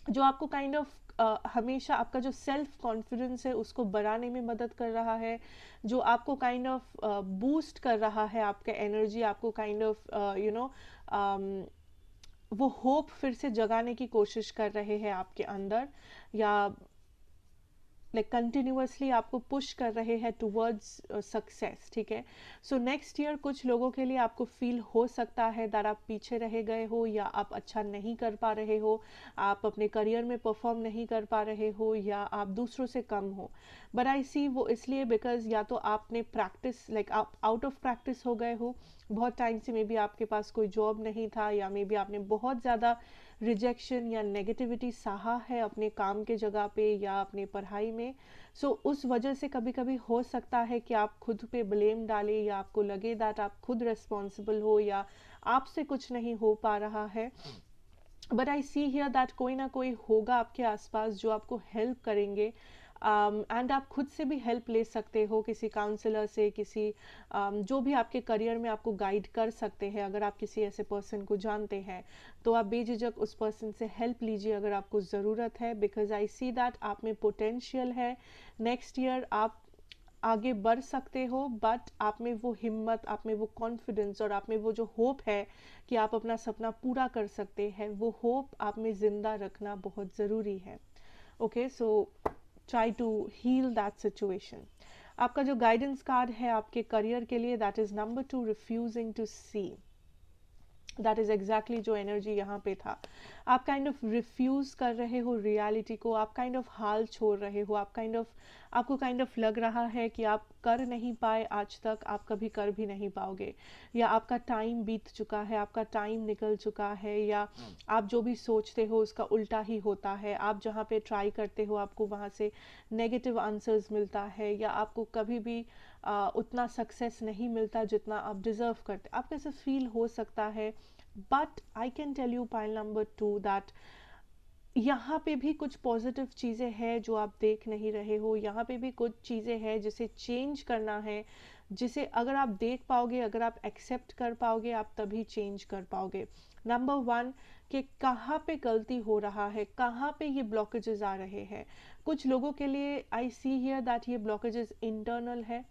जो आपको काइंड ऑफ हमेशा आपका जो सेल्फ कॉन्फिडेंस है उसको बढ़ाने में मदद कर रहा है, जो आपको काइंड ऑफ बूस्ट कर रहा है आपका एनर्जी, आपको काइंड ऑफ वो होप फिर से जगाने की कोशिश कर रहे हैं आपके अंदर, या कंटिन्यूअसली आपको पुश कर रहे हैं टूवर्ड्स सक्सेस। ठीक है, सो नेक्स्ट ईयर कुछ लोगों के लिए आपको फील हो सकता है दैट आप पीछे रह गए हो, या आप अच्छा नहीं कर पा रहे हो, आप अपने करियर में परफॉर्म नहीं कर पा रहे हो, या आप दूसरों से कम हो। बट आई सी वो इसलिए बिकॉज या तो आपने प्रैक्टिस आप आउट ऑफ प्रैक्टिस हो गए हो, बहुत टाइम से मे बी आपके पास कोई जॉब नहीं था, या मे बी आपने बहुत ज़्यादा रिजेक्शन या नेगेटिविटी सहा है अपने काम के जगह पे या अपने पढ़ाई में। सो उस वजह से कभी कभी हो सकता है कि आप खुद पे ब्लेम डालें, या आपको लगे दैट आप खुद रिस्पॉन्सिबल हो, या आपसे कुछ नहीं हो पा रहा है। But I see here that कोई ना कोई होगा आपके आसपास जो आपको हेल्प करेंगे, एंड आप खुद से भी हेल्प ले सकते हो किसी काउंसलर से, किसी जो भी आपके करियर में आपको गाइड कर सकते हैं। अगर आप किसी ऐसे पर्सन को जानते हैं तो आप बेझिझक उस पर्सन से हेल्प लीजिए अगर आपको ज़रूरत है, बिकॉज आई सी दैट आप में पोटेंशियल है। नेक्स्ट ईयर आप आगे बढ़ सकते हो, बट आप में वो हिम्मत, आप में वो कॉन्फिडेंस और आप में वो जो होप है कि आप अपना सपना पूरा कर सकते हैं, वो होप आप में ज़िंदा रखना बहुत ज़रूरी है। Okay, so try to heal that situation. आपका जो गाइडेंस कार्ड है आपके करियर के लिए, that is number 2, refusing to see. That is exactly जो एनर्जी यहाँ पे था। आप काइंड ऑफ रिफ्यूज़ कर रहे हो रियलिटी को, आप काइंड ऑफ हाल छोड़ रहे हो, आपको काइंड ऑफ लग रहा है कि आप कर नहीं पाए आज तक, आप कभी कर भी नहीं पाओगे, या आपका टाइम बीत चुका है, आपका टाइम निकल चुका है, या आप जो भी सोचते हो उसका उल्टा ही होता है। आप जहाँ पे ट्राई करते हो आपको वहाँ से नेगेटिव आंसर्स मिलता है, या आपको कभी भी उतना सक्सेस नहीं मिलता जितना आप डिज़र्व करते। आपको ऐसा फील हो सकता है, but I can tell you pile number 2 that यहाँ पे भी कुछ पॉजिटिव चीज़ें हैं जो आप देख नहीं रहे हो। यहाँ पे भी कुछ चीज़ें हैं जिसे चेंज करना है, जिसे अगर आप देख पाओगे, अगर आप एक्सेप्ट कर पाओगे, आप तभी चेंज कर पाओगे। नंबर 1 कि कहाँ पे गलती हो रहा है, कहाँ पे ये ब्लॉकेजेस आ रहे हैं। कुछ लोगों के लिए आई सी हियर दैट ये ब्लॉकेजेस इंटरनल है,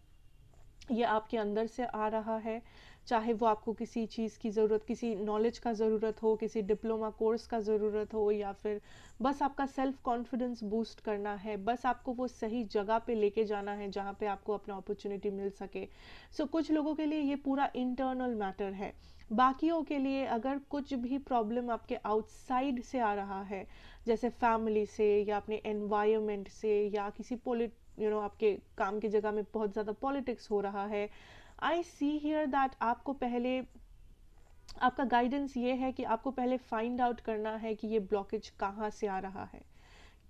ये आपके अंदर से आ रहा है, चाहे वो आपको किसी चीज़ की ज़रूरत, किसी नॉलेज का ज़रूरत हो, किसी डिप्लोमा कोर्स का ज़रूरत हो, या फिर बस आपका सेल्फ कॉन्फिडेंस बूस्ट करना है, बस आपको वो सही जगह पे लेके जाना है जहाँ पे आपको अपना अपॉर्चुनिटी मिल सके। सो कुछ लोगों के लिए ये पूरा इंटरनल मैटर है। बाकियों के लिए अगर कुछ भी प्रॉब्लम आपके आउटसाइड से आ रहा है, जैसे फैमिली से या अपने एनवायरनमेंट से, या किसी आपके काम की जगह में बहुत ज़्यादा पॉलिटिक्स हो रहा है, आई सी हियर दैट आपको पहले आपका गाइडेंस ये है कि आपको पहले फाइंड आउट करना है कि ये ब्लॉकेज कहाँ से आ रहा है,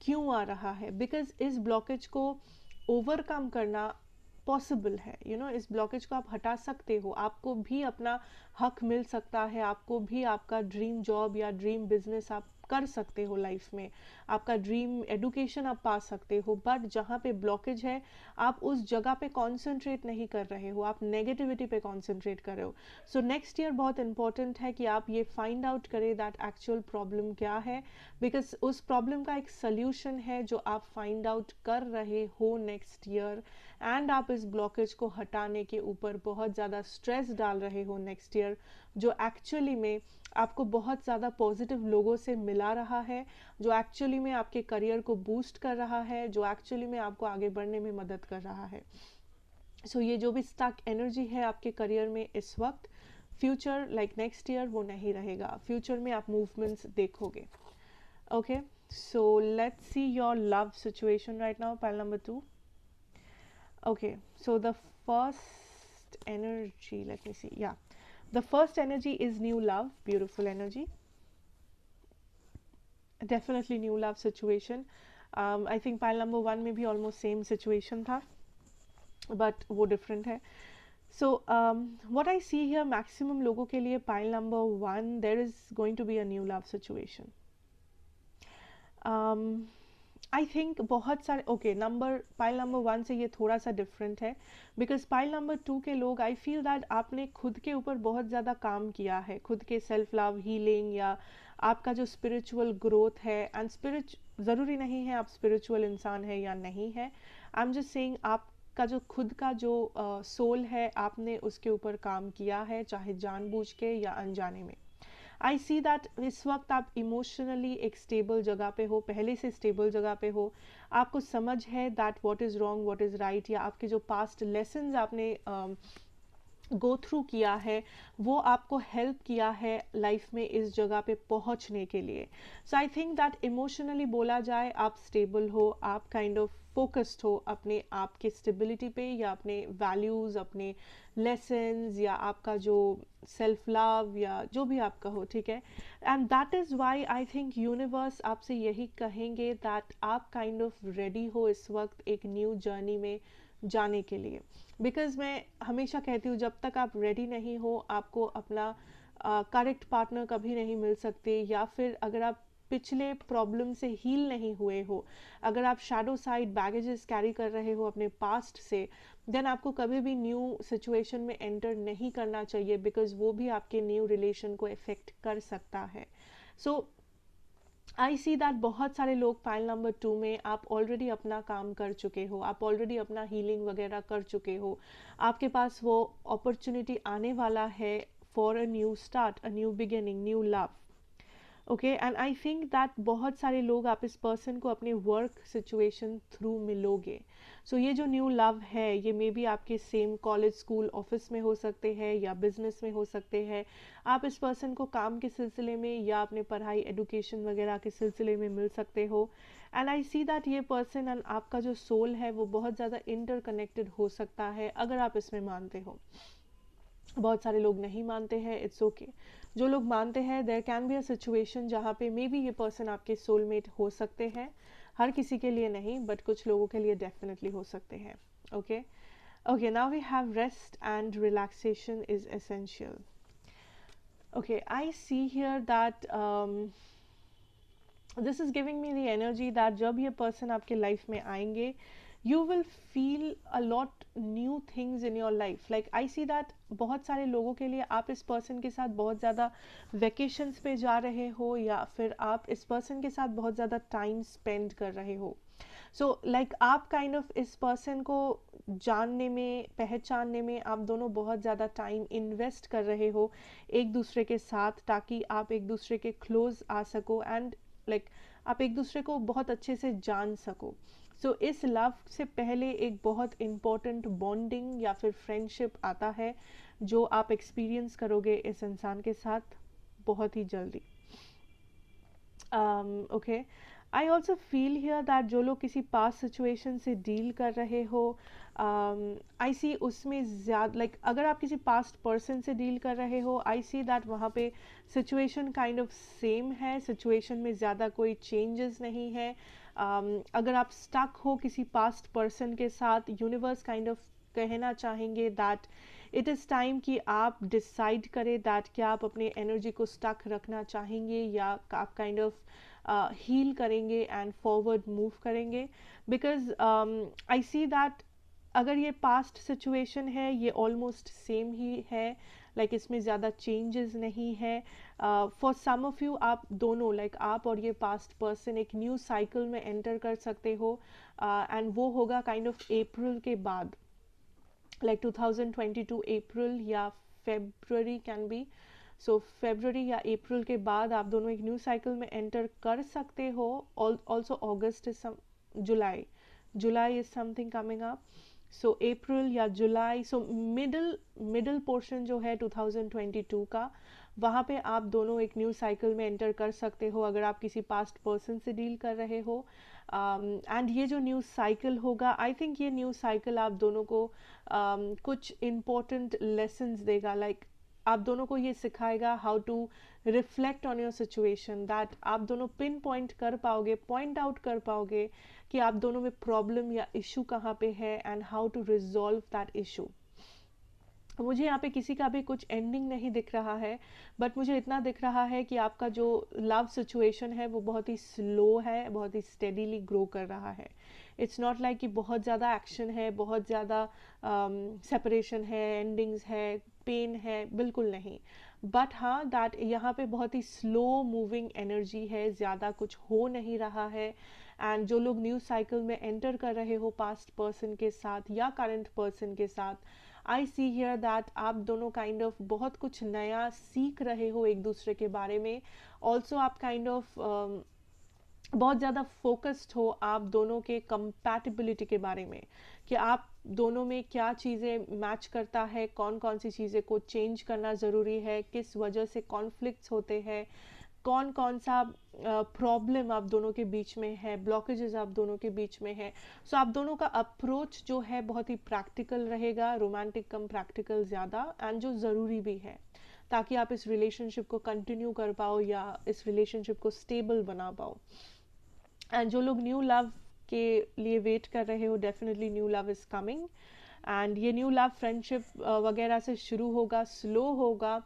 क्यों आ रहा है, बिकॉज इस ब्लॉकेज को ओवरकम करना पॉसिबल है। इस ब्लॉकेज को आप हटा सकते हो, आपको भी अपना हक मिल सकता है, आपको भी आपका ड्रीम जॉब या ड्रीम बिजनेस आप कर सकते हो लाइफ में, आपका ड्रीम एडुकेशन आप पा सकते हो। बट जहाँ पे ब्लॉकेज है आप उस जगह पे कॉन्सेंट्रेट नहीं कर रहे हो, आप नेगेटिविटी पे कॉन्सेंट्रेट कर रहे हो। सो नेक्स्ट ईयर बहुत इंपॉर्टेंट है कि आप ये फाइंड आउट करें दैट एक्चुअल प्रॉब्लम क्या है, बिकॉज उस प्रॉब्लम का एक सल्यूशन है जो आप फाइंड आउट कर रहे हो नेक्स्ट ईयर, एंड आप इस ब्लॉकेज को हटाने के ऊपर बहुत ज़्यादा स्ट्रेस डाल रहे हो नेक्स्ट ईयर, जो एक्चुअली में आपको बहुत ज़्यादा पॉजिटिव लोगों से मिला रहा है, जो एक्चुअली में आपके करियर को बूस्ट कर रहा है, जो एक्चुअली में आपको आगे बढ़ने में मदद कर रहा है। सो ये जो भी स्टक एनर्जी है आपके करियर में इस वक्त, फ्यूचर लाइक नेक्स्ट ईयर वो नहीं रहेगा, फ्यूचर में आप मूवमेंट्स देखोगे। Okay, so let's see your love situation right now, pile number 2। Okay, so the first energy, let me see. Yeah, the first energy is new love, beautiful energy. Definitely new love situation. I think pile number 1 में भी almost same situation था, but वो different है. So what I see here, maximum लोगों के लिए pile number 1 there is going to be a new love situation. I think बहुत सारे ओके नंबर पाइल नंबर 1 से ये थोड़ा सा डिफरेंट है, बिकॉज पाइल नंबर 2 के लोग आई फील दैट आपने खुद के ऊपर बहुत ज़्यादा काम किया है, खुद के सेल्फ लव हीलिंग या आपका जो स्पिरिचुअल ग्रोथ है, एंड ज़रूरी नहीं है आप स्पिरिचुअल इंसान है या नहीं है, आई एम जस्ट सेइंग आपका जो खुद का जो सोल है आपने उसके ऊपर काम किया है, चाहे जानबूझ के या अनजाने में। आई सी दैट इस वक्त आप इमोशनली एक स्टेबल जगह पे हो, पहले से स्टेबल जगह पे हो, आपको समझ है that what is wrong what is right, या आपके जो पास्ट लेसन्स आपने गो थ्रू किया है वो आपको हेल्प किया है लाइफ में इस जगह पे पहुंचने के लिए। सो आई थिंक दैट इमोशनली बोला जाए आप स्टेबल हो, आप काइंड ऑफ फोकस्ड हो अपने आप के स्टेबिलिटी पे या अपने वैल्यूज़, अपने लेसन्स, या आपका जो सेल्फ लव या जो भी आपका हो, ठीक है। And that is why I think universe आपसे यही कहेंगे दैट आप काइंड ऑफ रेडी हो इस वक्त एक न्यू जर्नी में जाने के लिए, बिकॉज मैं हमेशा कहती हूँ जब तक आप रेडी नहीं हो आपको अपना करेक्ट पार्टनर कभी नहीं मिल सकते, या फिर अगर आप पिछले प्रॉब्लम से हील नहीं हुए हो, अगर आप शैडो साइड बैगेजेस कैरी कर रहे हो अपने पास्ट से, देन आपको कभी भी न्यू सिचुएशन में एंटर नहीं करना चाहिए, बिकॉज वो भी आपके न्यू रिलेशन को इफेक्ट कर सकता है। सो आई सी दैट बहुत सारे लोग पाइल नंबर 2 में आप ऑलरेडी अपना काम कर चुके हो, आप ऑलरेडी अपना हीलिंग वगैरह कर चुके हो, आपके पास वो अपॉर्चुनिटी आने वाला है for a new start, a new beginning, new love. Okay, and I think that बहुत सारे लोग आप इस पर्सन को अपने वर्क सिचुएशन थ्रू मिलोगे। सो ये जो न्यू लव है ये मे बी आपके सेम कॉलेज स्कूल ऑफिस में हो सकते हैं या बिजनेस में हो सकते हैं, आप इस पर्सन को काम के सिलसिले में या अपने पढ़ाई एडुकेशन वगैरह के सिलसिले में मिल सकते हो। एंड आई सी दैट ये पर्सन एंड आपका जो सोल है वो बहुत ज़्यादा इंटरकनेक्टेड हो सकता है अगर आप इसमें मानते हो। बहुत सारे लोग नहीं मानते हैं, इट्स ओके। जो लोग मानते हैं there can be a situation जहाँ पे मे बी ये पर्सन आपके सोलमेट हो सकते हैं, हर किसी के लिए नहीं बट कुछ लोगों के लिए डेफिनेटली हो सकते हैं। Okay okay, now we have rest and relaxation is essential. Okay, I see here that this is giving me the energy that जब ये पर्सन आपके लाइफ में आएंगे you will feel a lot new things in your life. Like I see that बहुत सारे लोगों के लिए आप इस पर्सन के साथ बहुत ज़्यादा वेकेशंस पे जा रहे हो, या फिर आप इस पर्सन के साथ बहुत ज़्यादा टाइम स्पेंड कर रहे हो। सो लाइक आप काइंड ऑफ इस पर्सन को जानने में, पहचानने में आप दोनों बहुत ज़्यादा टाइम इन्वेस्ट कर रहे हो एक दूसरे के साथ, ताकि आप एक दूसरे के क्लोज आ सको एंड लाइक आप एक दूसरे को बहुत अच्छे से जान सको। सो इस लव से पहले एक बहुत इम्पॉर्टेंट बॉन्डिंग या फिर फ्रेंडशिप आता है जो आप एक्सपीरियंस करोगे इस इंसान के साथ बहुत ही जल्दी। Okay, I also feel here that जो लोग किसी पास्ट सिचुएशन से डील कर रहे हो, आई सी उसमें ज़्यादा लाइक अगर आप किसी पास्ट पर्सन से डील कर रहे हो, आई सी दैट वहाँ पे सिचुएशन काइंड ऑफ सेम है, सिचुएशन में ज़्यादा कोई चेंजेस नहीं है. अगर आप स्टक हो किसी पास्ट पर्सन के साथ, यूनिवर्स काइंड ऑफ कहना चाहेंगे दैट इट इज़ टाइम कि आप डिसाइड करें दैट क्या आप अपने एनर्जी को स्टक रखना चाहेंगे या आप काइंड ऑफ हील करेंगे एंड फॉरवर्ड मूव करेंगे. बिकॉज आई सी दैट अगर ये पास्ट सिचुएशन है ये ऑलमोस्ट सेम ही है, लाइक इसमें ज़्यादा चेंजेस नहीं है. फॉर सम ऑफ यू आप दोनों लाइक आप और ये पास्ट पर्सन एक न्यू साइकिल में एंटर कर सकते हो, एंड वो होगा काइंड ऑफ अप्रैल के बाद, लाइक 2022 अप्रैल या February can be. So February या अप्रैल के बाद आप दोनों एक न्यू साइकिल में एंटर कर सकते हो. Also August is July is something coming up. So April या जुलाई, सो मिडल पोर्शन जो है 2022 का, वहाँ पे आप दोनों एक न्यू साइकिल में एंटर कर सकते हो अगर आप किसी पास्ट पर्सन से डील कर रहे हो. एंड ये जो न्यू साइकिल होगा, आई थिंक ये न्यू साइकिल आप दोनों को कुछ इम्पोर्टेंट लेसन्स देगा. लाइक आप दोनों को ये सिखाएगा how to reflect on your situation, that आप दोनों पिन पॉइंट कर पाओगे, पॉइंट आउट कर पाओगे कि आप दोनों में प्रॉब्लम या इशू कहाँ पे है and how to resolve that issue. मुझे यहाँ पे किसी का भी कुछ एंडिंग नहीं दिख रहा है, बट मुझे इतना दिख रहा है कि आपका जो लव सिचुएशन है वो बहुत ही स्लो है, बहुत ही स्टेडीली ग्रो कर रहा है. इट्स नॉट लाइक कि बहुत ज़्यादा एक्शन है, बहुत ज़्यादा सेपरेशन है, एंडिंग्स है, पेन है, बिल्कुल नहीं. बट हाँ, दैट यहाँ पे बहुत ही स्लो मूविंग एनर्जी है, ज़्यादा कुछ हो नहीं रहा है. एंड जो लोग न्यू साइकिल में एंटर कर रहे हो पास्ट पर्सन के साथ या करंट पर्सन के साथ, आई सी हियर दैट आप दोनों काइंड ऑफ बहुत कुछ नया सीख रहे हो एक दूसरे के बारे में. ऑल्सो आप काइंड ऑफ बहुत ज़्यादा फोकस्ड हो आप दोनों के कंपैटिबिलिटी के बारे में, कि आप दोनों में क्या चीज़ें मैच करता है, कौन कौन सी चीज़ें को चेंज करना ज़रूरी है, किस वजह से कॉन्फ्लिक्ट्स होते हैं, कौन कौन सा प्रॉब्लम आप दोनों के बीच में है, ब्लॉकेजेस आप दोनों के बीच में है. सो आप दोनों का अप्रोच जो है बहुत ही प्रैक्टिकल रहेगा, रोमांटिक कम प्रैक्टिकल ज़्यादा, एंड जो ज़रूरी भी है ताकि आप इस रिलेशनशिप को कंटिन्यू कर पाओ या इस रिलेशनशिप को स्टेबल बना पाओ. एंड जो लोग न्यू लव के लिए वेट कर रहे हो, definitely new love is coming. And ये न्यू लव फ्रेंडशिप वगैरह से शुरू होगा, स्लो होगा.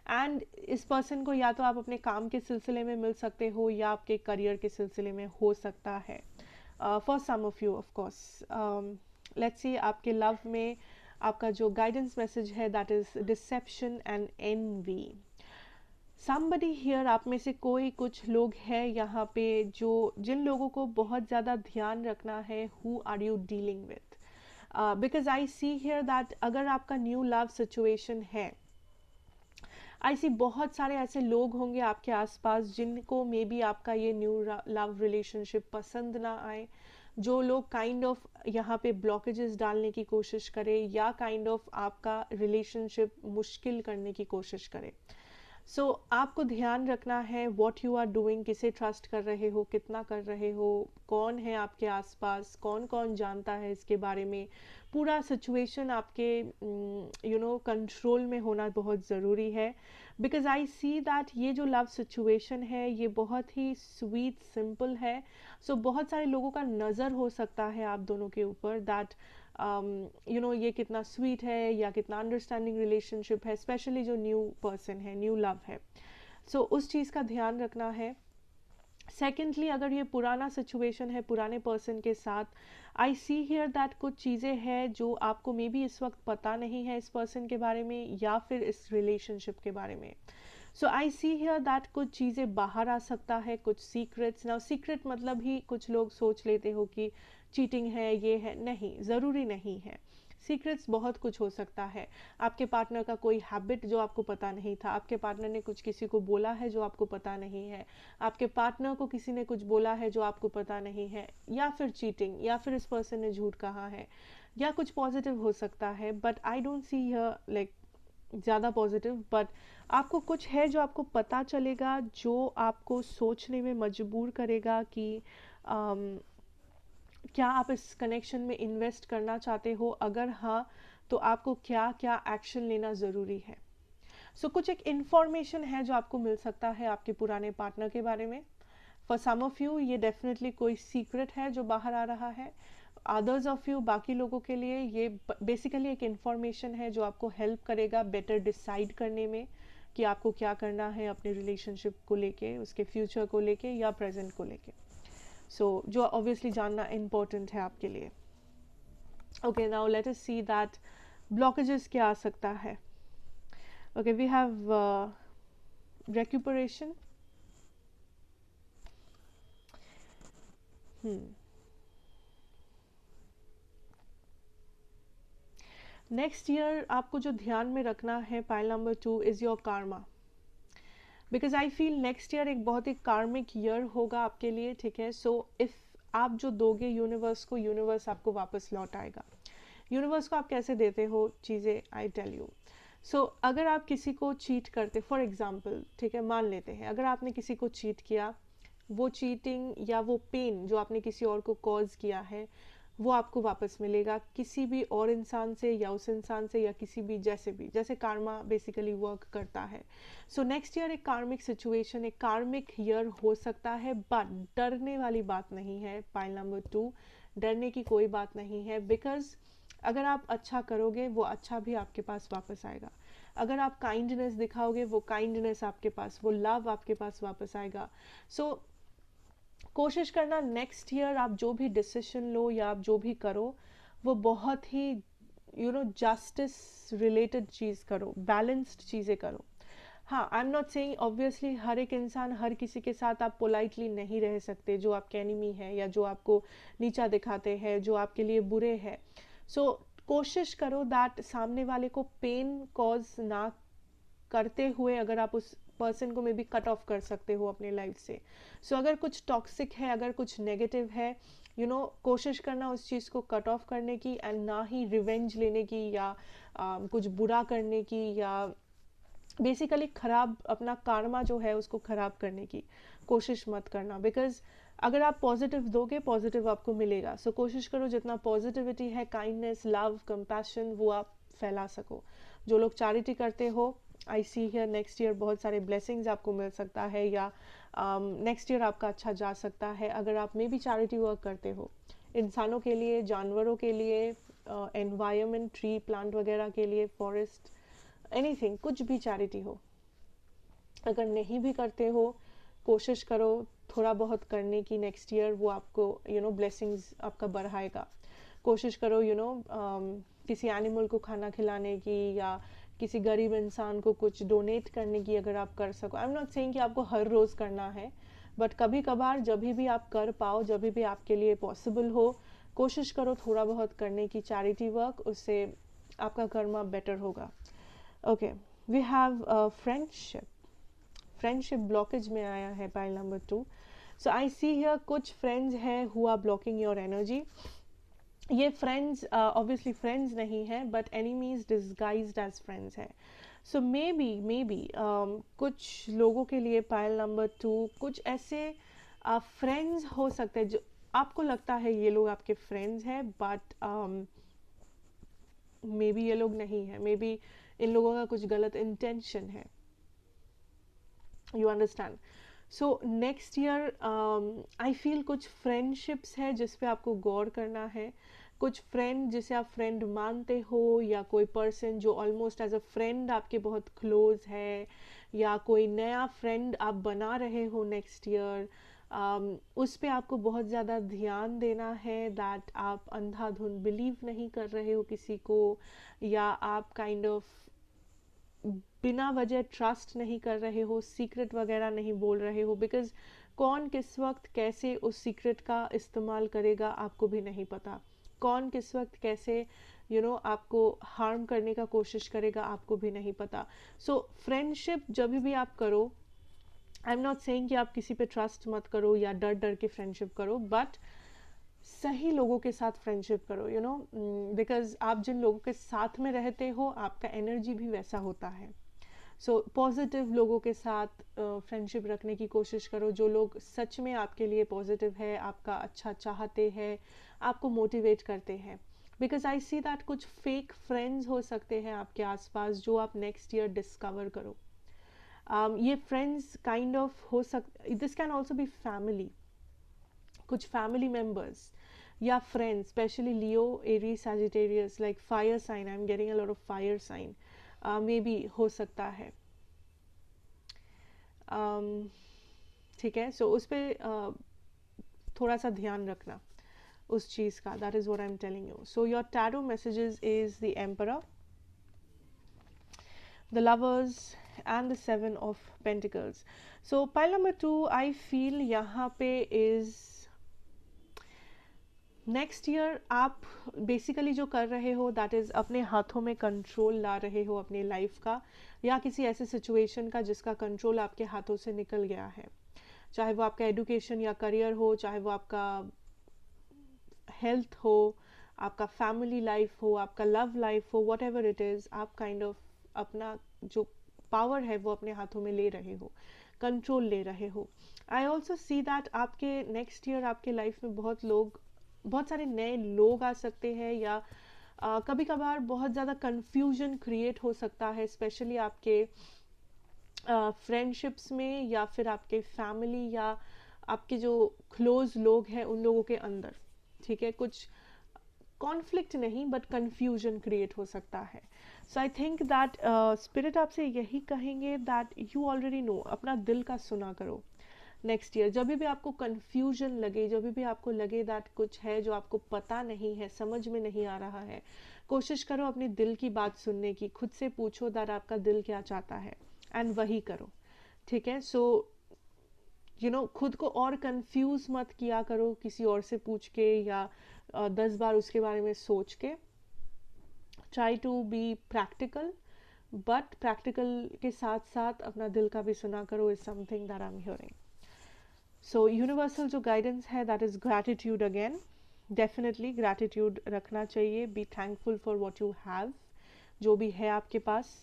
एंड इस पर्सन को या तो आप अपने काम के सिलसिले में मिल सकते हो या आपके करियर के सिलसिले में हो सकता है, for some of you of course. Let's see आपके लव में आपका जो गाइडेंस मैसेज है that is deception and envy. Somebody here, आप में से कोई कुछ लोग हैं यहाँ पे जो जिन लोगों को बहुत ज़्यादा ध्यान रखना है, who are you dealing with. Because I see here that अगर आपका न्यू लव सिचुएशन है, आई सी बहुत सारे ऐसे लोग होंगे आपके आसपास जिनको मे बी आपका ये न्यू लव रिलेशनशिप पसंद ना आए, जो लोग काइंड ऑफ यहाँ पे ब्लॉकेजेस डालने की कोशिश करें या काइंड ऑफ आपका रिलेशनशिप मुश्किल करने की कोशिश करें. सो आपको ध्यान रखना है व्हाट यू आर डूइंग, किसे ट्रस्ट कर रहे हो, कितना कर रहे हो, कौन है आपके आसपास, कौन कौन जानता है इसके बारे में. पूरा सिचुएशन आपके कंट्रोल में होना बहुत ज़रूरी है. बिकॉज आई सी दैट ये जो लव सिचुएशन है ये बहुत ही स्वीट सिंपल है. सो बहुत सारे लोगों का नज़र हो सकता है आप दोनों के ऊपर दैट ये कितना स्वीट है या कितना अंडरस्टैंडिंग रिलेशनशिप है, स्पेशली जो न्यू पर्सन है, न्यू लव है. सो उस चीज़ का ध्यान रखना है. सेकेंडली, अगर ये पुराना सिचुएशन है पुराने पर्सन के साथ, आई सी हियर दैट कुछ चीज़ें हैं जो आपको मे बी इस वक्त पता नहीं है इस पर्सन के बारे में या फिर इस रिलेशनशिप के बारे में. सो आई सी हियर दैट कुछ चीज़ें बाहर आ सकता है, कुछ सीक्रेट्स. नाउ सीक्रेट मतलब ही कुछ लोग सोच लेते हो कि चीटिंग है, ये है, नहीं, ज़रूरी नहीं है. सीक्रेट्स बहुत कुछ हो सकता है. आपके पार्टनर का कोई हैबिट जो आपको पता नहीं था, आपके पार्टनर ने कुछ किसी को बोला है जो आपको पता नहीं है, आपके पार्टनर को किसी ने कुछ बोला है जो आपको पता नहीं है, या फिर चीटिंग, या फिर इस पर्सन ने झूठ कहा है, या कुछ पॉजिटिव हो सकता है. But I don't see here like ज़्यादा पॉजिटिव, बट आपको कुछ है जो आपको पता चलेगा, जो आपको सोचने में मजबूर करेगा कि अम, क्या आप इस कनेक्शन में इन्वेस्ट करना चाहते हो, अगर हाँ तो आपको क्या क्या एक्शन लेना ज़रूरी है। कुछ एक इन्फॉर्मेशन है जो आपको मिल सकता है आपके पुराने पार्टनर के बारे में। फॉर सम ऑफ यू ये डेफिनेटली कोई सीक्रेट है जो बाहर आ रहा है। अदर्स ऑफ यू, बाकी लोगों के लिए ये बेसिकली एक इन्फॉर्मेशन है जो आपको हेल्प करेगा बेटर डिसाइड करने में कि आपको क्या करना है अपने रिलेशनशिप को लेके, उसके फ्यूचर को लेके या प्रेजेंट को लेके। जो ऑब्वियसली जानना इम्पोर्टेंट है आपके लिए। Okay, now let us see that blockages क्या आ सकता है। Okay, we have recuperation. Next year आपको जो ध्यान में रखना है, pile number 2 is your karma, because I feel next year एक बहुत ही कार्मिक ईयर होगा आपके लिए, ठीक है। इफ आप जो दोगे यूनिवर्स को, यूनिवर्स आपको वापस लौट आएगा। यूनिवर्स को आप कैसे देते हो चीज़ें, आई टेल यू। अगर आप किसी को चीट करते, फॉर एग्जाम्पल, ठीक है, मान लेते हैं अगर आपने किसी को चीट किया, वो चीटिंग या वो पेन जो आपने किसी और को कॉज किया है वो आपको वापस मिलेगा किसी भी और इंसान से या उस इंसान से या किसी भी, जैसे कार्मा बेसिकली वर्क करता है। नेक्स्ट ईयर एक कार्मिक सिचुएशन, एक कार्मिक ईयर हो सकता है, बट डरने वाली बात नहीं है। पाइल नंबर 2, डरने की कोई बात नहीं है, बिकॉज अगर आप अच्छा करोगे वो अच्छा भी आपके पास वापस आएगा। अगर आप काइंडनेस दिखाओगे वो काइंडनेस आपके पास, वो लव आपके पास वापस आएगा। कोशिश करना नेक्स्ट ईयर आप जो भी डिसीजन लो या आप जो भी करो वो बहुत ही जस्टिस रिलेटेड चीज़ करो, बैलेंस्ड चीज़ें करो। हाँ, I am not saying obviously हर एक इंसान, हर किसी के साथ आप पोलाइटली नहीं रह सकते, जो आपके एनिमी है या जो आपको नीचा दिखाते हैं, जो आपके लिए बुरे हैं। कोशिश करो दैट सामने वाले को पेन कॉज ना करते हुए अगर आप उस पर्सन को मे बी कट ऑफ कर सकते हो अपने लाइफ से। अगर कुछ टॉक्सिक है, अगर कुछ नेगेटिव है, कोशिश करना उस चीज़ को कट ऑफ करने की, एंड ना ही रिवेंज लेने की या कुछ बुरा करने की या बेसिकली खराब अपना कार्मा जो है उसको खराब करने की कोशिश मत करना। बिकॉज अगर आप पॉजिटिव दोगे पॉजिटिव आपको मिलेगा। कोशिश करो जितना पॉजिटिविटी है, काइंडनेस, लव, कंपैशन, वो आप फैला सको। जो लोग चैरिटी करते हो, आई सी हियर नेक्स्ट ईयर बहुत सारे ब्लेसिंग्स आपको मिल सकता है, या नेक्स्ट ईयर आपका अच्छा जा सकता है। अगर आप मे बी चैरिटी वर्क करते हो इंसानों के लिए, जानवरों के लिए, एनवायरनमेंट, ट्री प्लांट वगैरह के लिए, फॉरेस्ट, एनीथिंग, कुछ भी चैरिटी हो। अगर नहीं भी करते हो कोशिश करो थोड़ा बहुत करने की नेक्स्ट ईयर, वो आपको ब्लेसिंग्स आपका बढ़ाएगा। कोशिश करो किसी एनिमल को खाना खिलाने की या किसी गरीब इंसान को कुछ डोनेट करने की, अगर आप कर सको। आई एम नॉट सेइंग कि आपको हर रोज़ करना है, बट कभी कभार जब भी आप कर पाओ, जब भी आपके लिए पॉसिबल हो, कोशिश करो थोड़ा बहुत करने की चैरिटी वर्क, उससे आपका कर्मा बेटर होगा। Okay, we have friendship. Friendship blockage में आया है pile number 2। I see here कुछ फ्रेंड्स हैं who are blocking your energy. ये फ्रेंड्स ऑब्वियसली फ्रेंड्स नहीं है, but enemies disguised as friends है। मे बी कुछ लोगों के लिए पाइल नंबर 2 कुछ ऐसे फ्रेंड्स हो सकते हैं जो आपको लगता है ये लोग आपके फ्रेंड्स हैं, बट मे बी ये लोग नहीं है, मे बी इन लोगों का कुछ गलत इंटेंशन है। You understand. Next year I feel कुछ फ्रेंडशिप्स है जिस पे आपको गौर करना है। कुछ फ्रेंड जिसे आप फ्रेंड मानते हो, या कोई पर्सन जो ऑलमोस्ट एज अ फ्रेंड आपके बहुत क्लोज है, या कोई नया फ्रेंड आप बना रहे हो नेक्स्ट ईयर, उस पे आपको बहुत ज़्यादा ध्यान देना है दैट आप अंधाधुंध बिलीव नहीं कर रहे हो किसी को, या आप काइंड ऑफ बिना वजह ट्रस्ट नहीं कर रहे हो, सीक्रेट वगैरह नहीं बोल रहे हो, बिकॉज कौन किस वक्त कैसे उस सीक्रेट का इस्तेमाल करेगा आपको भी नहीं पता। कौन किस वक्त कैसे आपको हार्म करने का कोशिश करेगा आपको भी नहीं पता। फ्रेंडशिप जब भी आप करो, आई एम नॉट सेइंग कि आप किसी पे ट्रस्ट मत करो या डर डर के फ्रेंडशिप करो, बट सही लोगों के साथ फ्रेंडशिप करो, बिकॉज आप जिन लोगों के साथ में रहते हो आपका एनर्जी भी वैसा होता है। सो पॉजिटिव लोगों के साथ फ्रेंडशिप रखने की कोशिश करो, जो लोग सच में आपके लिए पॉजिटिव है, आपका अच्छा चाहते हैं, आपको मोटिवेट करते हैं। बिकॉज आई सी दैट कुछ फेक फ्रेंड्स हो सकते हैं आपके आसपास जो आप नेक्स्ट ईयर डिस्कवर करो। ये फ्रेंड्स काइंड ऑफ हो सकते, this can also be family, कुछ फैमिली मेम्बर्स या friends, specially Leo, Aries, Sagittarius, like fire sign, I am getting a lot of fire sign, maybe हो सकता है। ठीक है, सो उस पर थोड़ा सा ध्यान रखना उस चीज़ का, that is what I am telling you. So your tarot messages is the emperor, the lovers and the seven of pentacles. So pile number 2 I feel यहाँ पे is नेक्स्ट ईयर आप बेसिकली जो कर रहे हो दैट इज़ अपने हाथों में कंट्रोल ला रहे हो अपने लाइफ का, या किसी ऐसे सिचुएशन का जिसका कंट्रोल आपके हाथों से निकल गया है, चाहे वो आपका एजुकेशन या करियर हो, चाहे वो आपका हेल्थ हो, आपका फैमिली लाइफ हो, आपका लव लाइफ हो, वॉट एवर इट इज़, आप काइंड ऑफ अपना जो पावर है वो अपने हाथों में ले रहे हो, कंट्रोल ले रहे हो। आई ऑल्सो सी दैट आपके नेक्स्ट ईयर आपके लाइफ में बहुत सारे नए लोग आ सकते हैं, या कभी कभार बहुत ज़्यादा कन्फ्यूजन क्रिएट हो सकता है, स्पेशली आपके फ्रेंडशिप्स में, या फिर आपके फैमिली या आपके जो क्लोज लोग हैं उन लोगों के अंदर। ठीक है, कुछ कॉन्फ्लिक्ट नहीं बट कन्फ्यूजन क्रिएट हो सकता है। So I think that spirit आपसे यही कहेंगे दैट यू ऑलरेडी नो, अपना दिल का सुना करो। नेक्स्ट ईयर जब भी आपको कन्फ्यूजन लगे, जब भी आपको लगे दैट कुछ है जो आपको पता नहीं है, समझ में नहीं आ रहा है, कोशिश करो अपने दिल की बात सुनने की, खुद से पूछो दैट आपका दिल क्या चाहता है एंड वही करो। ठीक है, सो खुद को और कंफ्यूज मत किया करो किसी और से पूछ के या 10 बार उसके बारे में सोच के। Try to be practical, but practical के साथ साथ अपना दिल का भी सुना करो, is something that I am hearing. So universal जो गाइडेंस है that is gratitude again, definitely gratitude रखना चाहिए, be thankful for what you have, जो भी है आपके पास।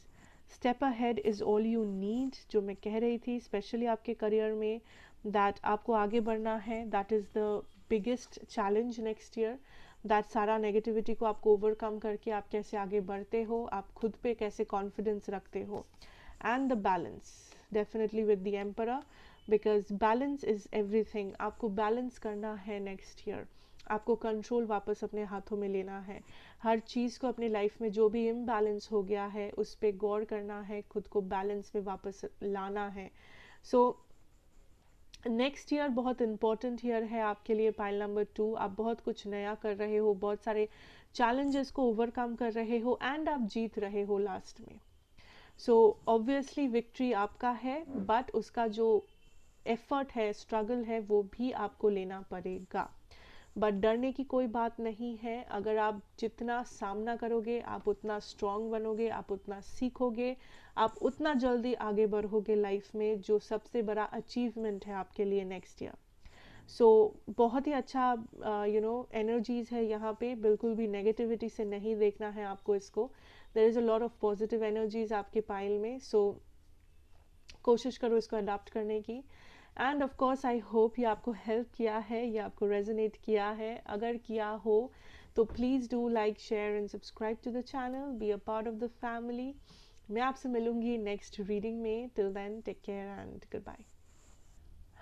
Step ahead is all you need, जो मैं कह रही थी, स्पेशली आपके करियर में, दैट आपको आगे बढ़ना है, that is the biggest challenge next year, that सारा नेगेटिविटी को आपको ओवरकम करके आप कैसे आगे बढ़ते हो, आप खुद पे कैसे कॉन्फिडेंस रखते हो, and the balance definitely with the emperor, because balance is everything. आपको बैलेंस करना है नेक्स्ट ईयर, आपको कंट्रोल वापस अपने हाथों में लेना है, हर चीज़ को अपने लाइफ में जो भी इम्बैलेंस हो गया है उस पर गौर करना है, खुद को बैलेंस में वापस लाना है। सो नेक्स्ट ईयर बहुत इंपॉर्टेंट ईयर है आपके लिए। पाइल नंबर 2, आप बहुत कुछ नया कर रहे हो, बहुत सारे चैलेंजेस को ओवरकम कर रहे हो एंड आप जीत रहे हो लास्ट में। सो ऑब्वियसली विक्ट्री आपका है, बट उसका जो एफर्ट है, स्ट्रगल है, वो भी आपको लेना पड़ेगा। बट डरने की कोई बात नहीं है, अगर आप जितना सामना करोगे आप उतना स्ट्रांग बनोगे, आप उतना सीखोगे, आप उतना जल्दी आगे बढ़ोगे लाइफ में, जो सबसे बड़ा अचीवमेंट है आपके लिए नेक्स्ट ईयर। सो बहुत ही अच्छा एनर्जीज है यहाँ पे, बिल्कुल भी नेगेटिविटी से नहीं देखना है आपको इसको। There is a lot of positive energies आपके पाइल में, सो कोशिश करो इसको अडॉप्ट करने की। And of course I hope ये आपको हेल्प किया है, ये आपको रेजोनेट किया है। अगर किया हो तो please do like, share and subscribe to the channel, be a part of the family. मैं आपसे मिलूंगी नेक्स्ट रीडिंग में, till then take care and good bye.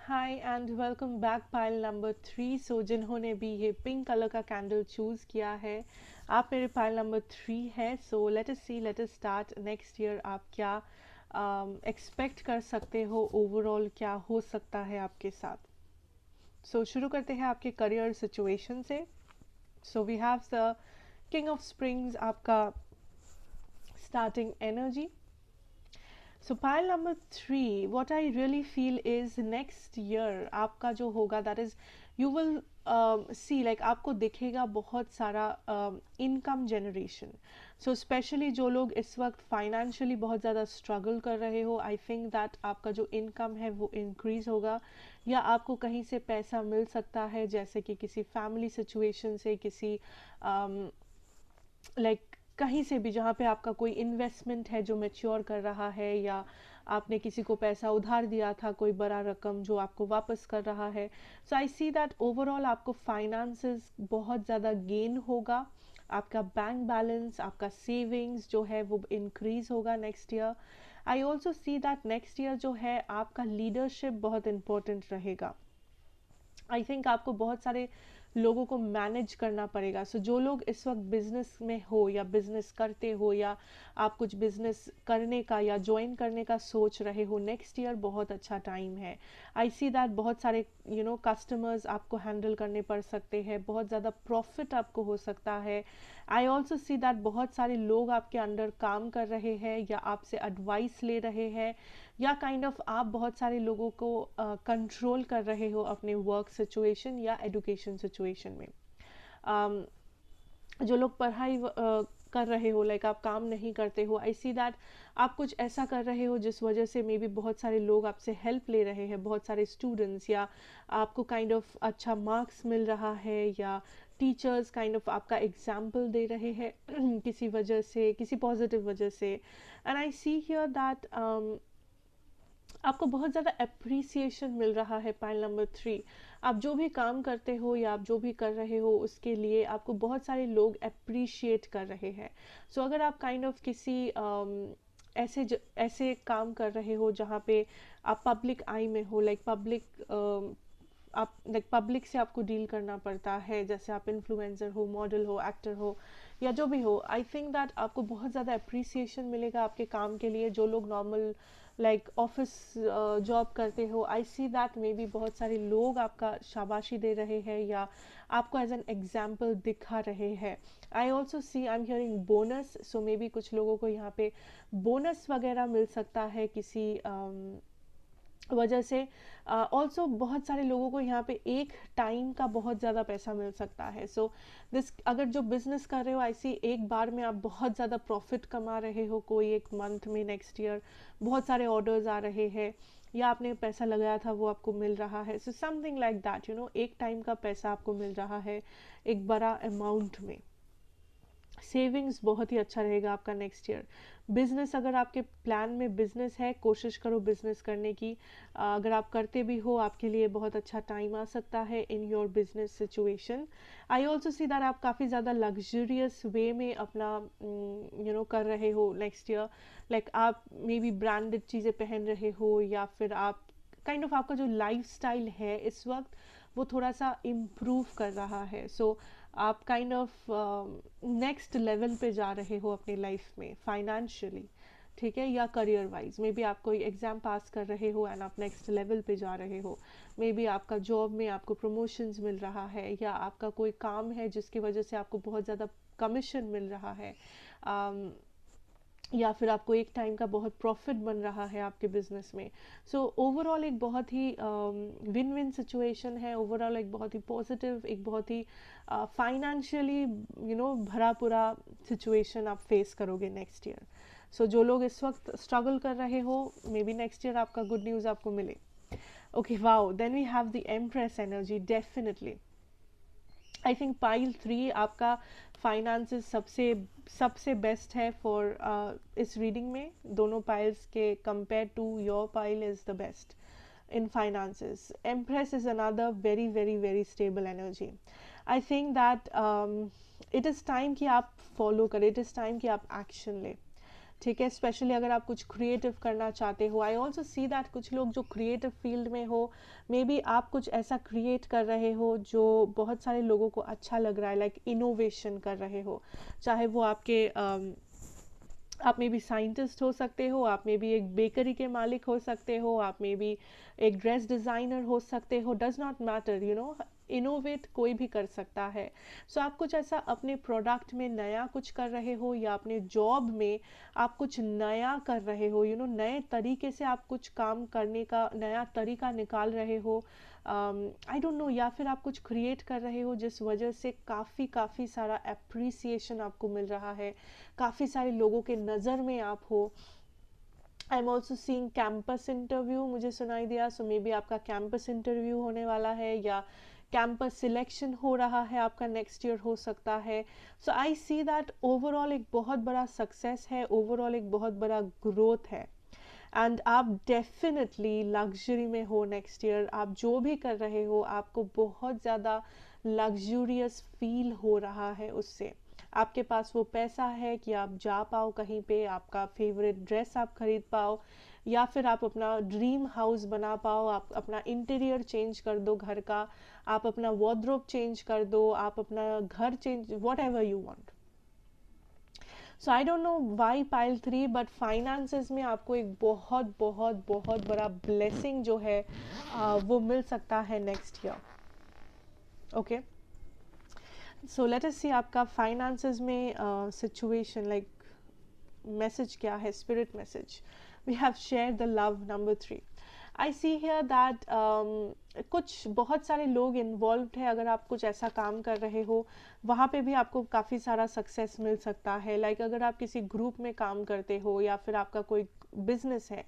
Hi and welcome back pile number 3। So जिन्होंने भी ये pink colour का candle choose किया है, आप मेरे पाइल नंबर 3 है। So let us see, let us start. Next year आप क्या एक्सपेक्ट कर सकते हो, ओवरऑल क्या हो सकता है आपके साथ। सो शुरू करते हैं आपके करियर सिचुएशन से। So we have the king of springs, आपका starting energy. So pile number 3, what I really feel is next year आपका जो होगा that is you will see, like आपको दिखेगा बहुत सारा इनकम जनरेशन। सो स्पेशली जो लोग इस वक्त फाइनेंशियली बहुत ज़्यादा स्ट्रगल कर रहे हो, आई थिंक दैट आपका जो इनकम है वो इंक्रीज होगा, या आपको कहीं से पैसा मिल सकता है, जैसे कि किसी फैमिली सिचुएशन से, किसी लाइक कहीं से भी जहाँ पे आपका कोई इन्वेस्टमेंट है जो मैच्योर कर रहा है, या आपने किसी को पैसा उधार दिया था कोई बड़ा रकम जो आपको वापस कर रहा है। So I see that overall आपको फाइनेंसेस बहुत ज़्यादा गेन होगा, आपका बैंक बैलेंस, आपका सेविंग्स जो है वो इंक्रीज होगा next year. I also see that next year जो है आपका लीडरशिप बहुत इंपॉर्टेंट रहेगा। आई थिंक आपको बहुत सारे लोगों को मैनेज करना पड़ेगा। सो जो लोग इस वक्त बिजनेस में हो या बिजनेस करते हो, या आप कुछ बिजनेस करने का या ज्वाइन करने का सोच रहे हो, नेक्स्ट ईयर बहुत अच्छा टाइम है। आई सी दैट बहुत सारे कस्टमर्स आपको हैंडल करने पड़ सकते हैं, बहुत ज़्यादा प्रॉफिट आपको हो सकता है। आई ऑल्सो सी दैट बहुत सारे लोग आपके अंडर काम कर रहे हैं या आपसे एडवाइस ले रहे हैं, या काइंड ऑफ आप बहुत सारे लोगों को कंट्रोल कर रहे हो अपने वर्क सिचुएशन या एजुकेशन सिचुएशन में। जो लोग पढ़ाई कर रहे हो, लाइक आप काम नहीं करते हो, आई सी दैट आप कुछ ऐसा कर रहे हो जिस वजह से मे बी बहुत सारे लोग आपसे हेल्प ले रहे हैं, बहुत सारे स्टूडेंट्स, या आपको काइंड ऑफ अच्छा मार्क्स मिल रहा है, या टीचर्स काइंड ऑफ आपका एग्जाम्पल दे रहे हैं किसी वजह से, किसी पॉजिटिव वजह से। And I see here that आपको बहुत ज़्यादा अप्रिसिएशन मिल रहा है। पाइल नंबर 3, आप जो भी काम करते हो या आप जो भी कर रहे हो उसके लिए आपको बहुत सारे लोग अप्रिशिएट कर रहे हैं। सो अगर आप काइंड ऑफ किसी ऐसे काम कर रहे हो जहाँ पे आप पब्लिक आई में हो, लाइक आप लाइक पब्लिक से आपको डील करना पड़ता है, जैसे आप इन्फ्लुएंसर हो, मॉडल हो, एक्टर हो, या जो भी हो, आई थिंक दैट आपको बहुत ज़्यादा अप्रिसिएशन मिलेगा आपके काम के लिए। जो लोग नॉर्मल लाइक ऑफिस जॉब करते हो, आई सी दैट मे बी बहुत सारे लोग आपका शाबाशी दे रहे हैं या आपको एज एन एग्जाम्पल दिखा रहे हैं। आई also C I am hearing bonus, so may B कुछ लोगों को यहाँ पे बोनस वगैरह मिल सकता है किसी वजह से। ऑल्सो बहुत सारे लोगों को यहाँ पे एक टाइम का बहुत ज़्यादा पैसा मिल सकता है। सो दिस अगर जो बिजनेस कर रहे हो, ऐसी एक बार में आप बहुत ज़्यादा प्रॉफिट कमा रहे हो, कोई एक मंथ में नेक्स्ट ईयर बहुत सारे ऑर्डर्स आ रहे हैं, या आपने पैसा लगाया था वो आपको मिल रहा है। सो समथिंग लाइक दैट, एक टाइम का पैसा आपको मिल रहा है एक बड़ा अमाउंट में। सेविंग्स बहुत ही अच्छा रहेगा आपका नेक्स्ट ईयर। बिजनेस, अगर आपके प्लान में बिजनेस है, कोशिश करो बिजनेस करने की। अगर आप करते भी हो, आपके लिए बहुत अच्छा टाइम आ सकता है in your business situation. I also see that आप काफ़ी ज़्यादा लग्जरियस वे में अपना कर रहे हो नेक्स्ट ईयर। लाइक आप मे बी ब्रांडेड चीज़ें पहन रहे हो, या फिर आप काइंड ऑफ आपका जो लाइफ स्टाइल है इस वक्त वो थोड़ा सा इम्प्रूव कर रहा है। सो आप काइंड ऑफ नेक्स्ट लेवल पे जा रहे हो अपनी लाइफ में फाइनेंशियली, ठीक है, या करियर वाइज। मे बी आप कोई एग्ज़ाम पास कर रहे हो एंड आप नेक्स्ट लेवल पे जा रहे हो। मे बी आपका जॉब में आपको प्रमोशंस मिल रहा है, या आपका कोई काम है जिसकी वजह से आपको बहुत ज़्यादा कमीशन मिल रहा है, या फिर आपको एक टाइम का बहुत प्रॉफिट बन रहा है आपके बिजनेस में। सो ओवरऑल एक बहुत ही विन विन सिचुएशन है। ओवरऑल एक बहुत ही पॉजिटिव, एक बहुत ही फाइनेंशियली भरा पूरा सिचुएशन आप फेस करोगे नेक्स्ट ईयर। सो जो लोग इस वक्त स्ट्रगल कर रहे हो, मे बी नेक्स्ट ईयर आपका गुड न्यूज़ आपको मिले। Okay, wow, then we have the empress energy. Definitely I think pile 3 आपका फाइनेंसेस सबसे सबसे बेस्ट है फॉर इस रीडिंग में। दोनों पाइल्स के compare to your pile is the best in finances. Empress is another very very very stable energy. I think that it is time कि आप फॉलो करें, it is time कि आप एक्शन लें, ठीक है। स्पेशली अगर आप कुछ क्रिएटिव करना चाहते हो। आई ऑल्सो सी दैट कुछ लोग जो क्रिएटिव फील्ड में हो, मे बी आप कुछ ऐसा क्रिएट कर रहे हो जो बहुत सारे लोगों को अच्छा लग रहा है, लाइक इनोवेशन कर रहे हो। चाहे वो आपके आप मे बी साइंटिस्ट हो सकते हो, आप मे बी एक बेकरी के मालिक हो सकते हो, आप मे बी एक ड्रेस डिज़ाइनर हो सकते हो, डज नॉट मैटर, इनोवेट कोई भी कर सकता है। सो आप कुछ ऐसा अपने प्रोडक्ट में नया कुछ कर रहे हो, या अपने जॉब में आप कुछ नया कर रहे हो, नए तरीके से आप कुछ काम करने का नया तरीका निकाल रहे हो, आई डोंट नो, या फिर आप कुछ क्रिएट कर रहे हो जिस वजह से काफ़ी सारा अप्रिसिएशन आपको मिल रहा है, काफ़ी सारे लोगों के नज़र में आप हो। I am also seeing campus interview मुझे सुनाई दिया। सो मे बी आपका कैंपस इंटरव्यू होने वाला है, या कैंपस सिलेक्शन हो रहा है आपका नेक्स्ट ईयर हो सकता है. So I see that overall एक बहुत बड़ा सक्सेस है, ओवरऑल एक बहुत बड़ा ग्रोथ है. एंड आप डेफिनेटली लग्जरी में हो नेक्स्ट ईयर. आप जो भी कर रहे हो आपको बहुत ज़्यादा लग्जूरियस फील हो रहा है उससे. आपके पास वो पैसा है कि आप जा पाओ कहीं पे, आपका फेवरेट ड्रेस आप खरीद पाओ, या फिर आप अपना ड्रीम हाउस बना पाओ, आप अपना इंटीरियर चेंज कर दो घर का, आप अपना वार्डरोब चेंज कर दो, आप अपना घर change, what ever you want. So I don't know why pile 3, but finances में आपको एक बहुत बहुत बहुत बड़ा ब्लेसिंग जो है वो मिल सकता है next year. Okay, so let us see आपका फाइनेंसेस में सिचुएशन लाइक मैसेज क्या है, spirit message. We have share the love number 3. I see here that कुछ बहुत सारे लोग इन्वॉल्व्ड है. अगर आप कुछ ऐसा काम कर रहे हो वहाँ पे भी आपको काफ़ी सारा सक्सेस मिल सकता है. लाइक अगर आप किसी ग्रुप में काम करते हो या फिर आपका कोई बिजनेस है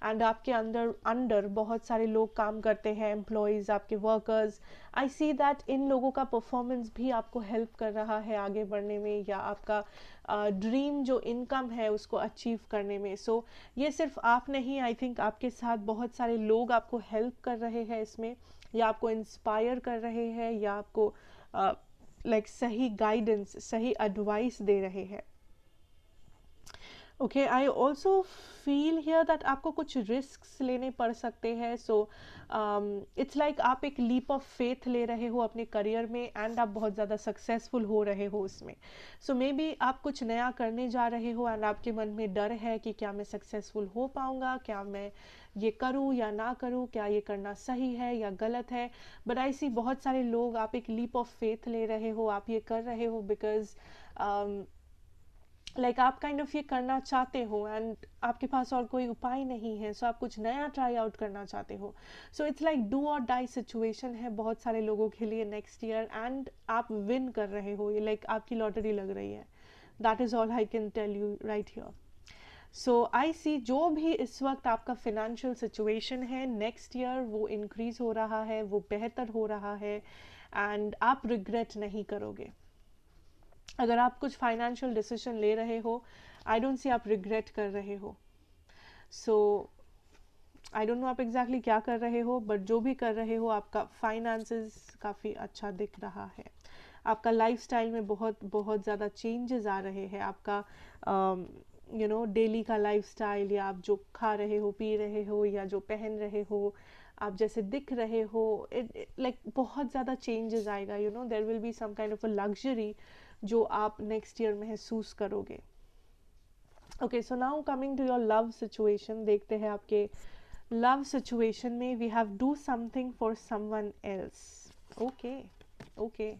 एंड आपके अंडर बहुत सारे लोग काम करते हैं, एम्प्लॉयज़, आपके workers. I see that in लोगों का परफॉर्मेंस भी आपको हेल्प कर रहा है आगे बढ़ने में, या आपका ड्रीम जो इनकम है उसको अचीव करने में. सो ये सिर्फ आप नहीं, आई थिंक आपके साथ बहुत सारे लोग आपको हेल्प कर रहे हैं इसमें, या आपको इंस्पायर कर रहे हैं, या आपको लाइक सही गाइडेंस, सही एडवाइस दे रहे हैं. Okay, I also feel here that आपको कुछ रिस्क्स लेने पड़ सकते हैं. सो इट्स लाइक आप एक लीप ऑफ फेथ ले रहे हो अपने करियर में एंड आप बहुत ज़्यादा सक्सेसफुल हो रहे हो उसमें. सो मे बी आप कुछ नया करने जा रहे हो एंड आपके मन में डर है कि क्या मैं सक्सेसफुल हो पाऊँगा, क्या मैं ये करूँ या ना करूँ, क्या ये करना सही है या गलत है. बट आई सी बहुत सारे लोग, आप एक लीप ऑफ फेथ ले रहे हो, आप ये कर रहे हो बिकॉज लाइक आप काइंड ऑफ ये करना चाहते हो एंड आपके पास और कोई उपाय नहीं है. सो आप कुछ नया ट्राई आउट करना चाहते हो. सो इट्स लाइक डू और डाई सिचुएशन है बहुत सारे लोगों के लिए नेक्स्ट ईयर, एंड आप विन कर रहे हो. ये लाइक आपकी लॉटरी लग रही है. That is all I can tell you right here. So I see जो भी इस वक्त आपका फिनेंशियल सिचुएशन है नेक्स्ट ईयर वो इंक्रीज हो रहा है, वो बेहतर हो रहा है, एंड आप रिग्रेट नहीं करोगे. अगर आप कुछ फाइनेंशियल डिसीजन ले रहे हो, आई डोंट सी आप रिग्रेट कर रहे हो. सो आई डोंट नो आप एग्जैक्टली क्या कर रहे हो, बट जो भी कर रहे हो आपका फाइनेंसेस काफ़ी अच्छा दिख रहा है. आपका लाइफस्टाइल में बहुत बहुत ज़्यादा चेंजेस आ रहे हैं. आपका यू नो डेली का लाइफस्टाइल, या आप जो खा रहे हो, पी रहे हो, या जो पहन रहे हो, आप जैसे दिख रहे हो, लाइक बहुत ज़्यादा चेंजेस आएगा. You know there will be some kind of a luxury जो आप नेक्स्ट ईयर महसूस करोगे. Okay, so now coming to your love situation. देखते हैं आपके लव सिचुएशन में. We have do something for someone else. Okay okay,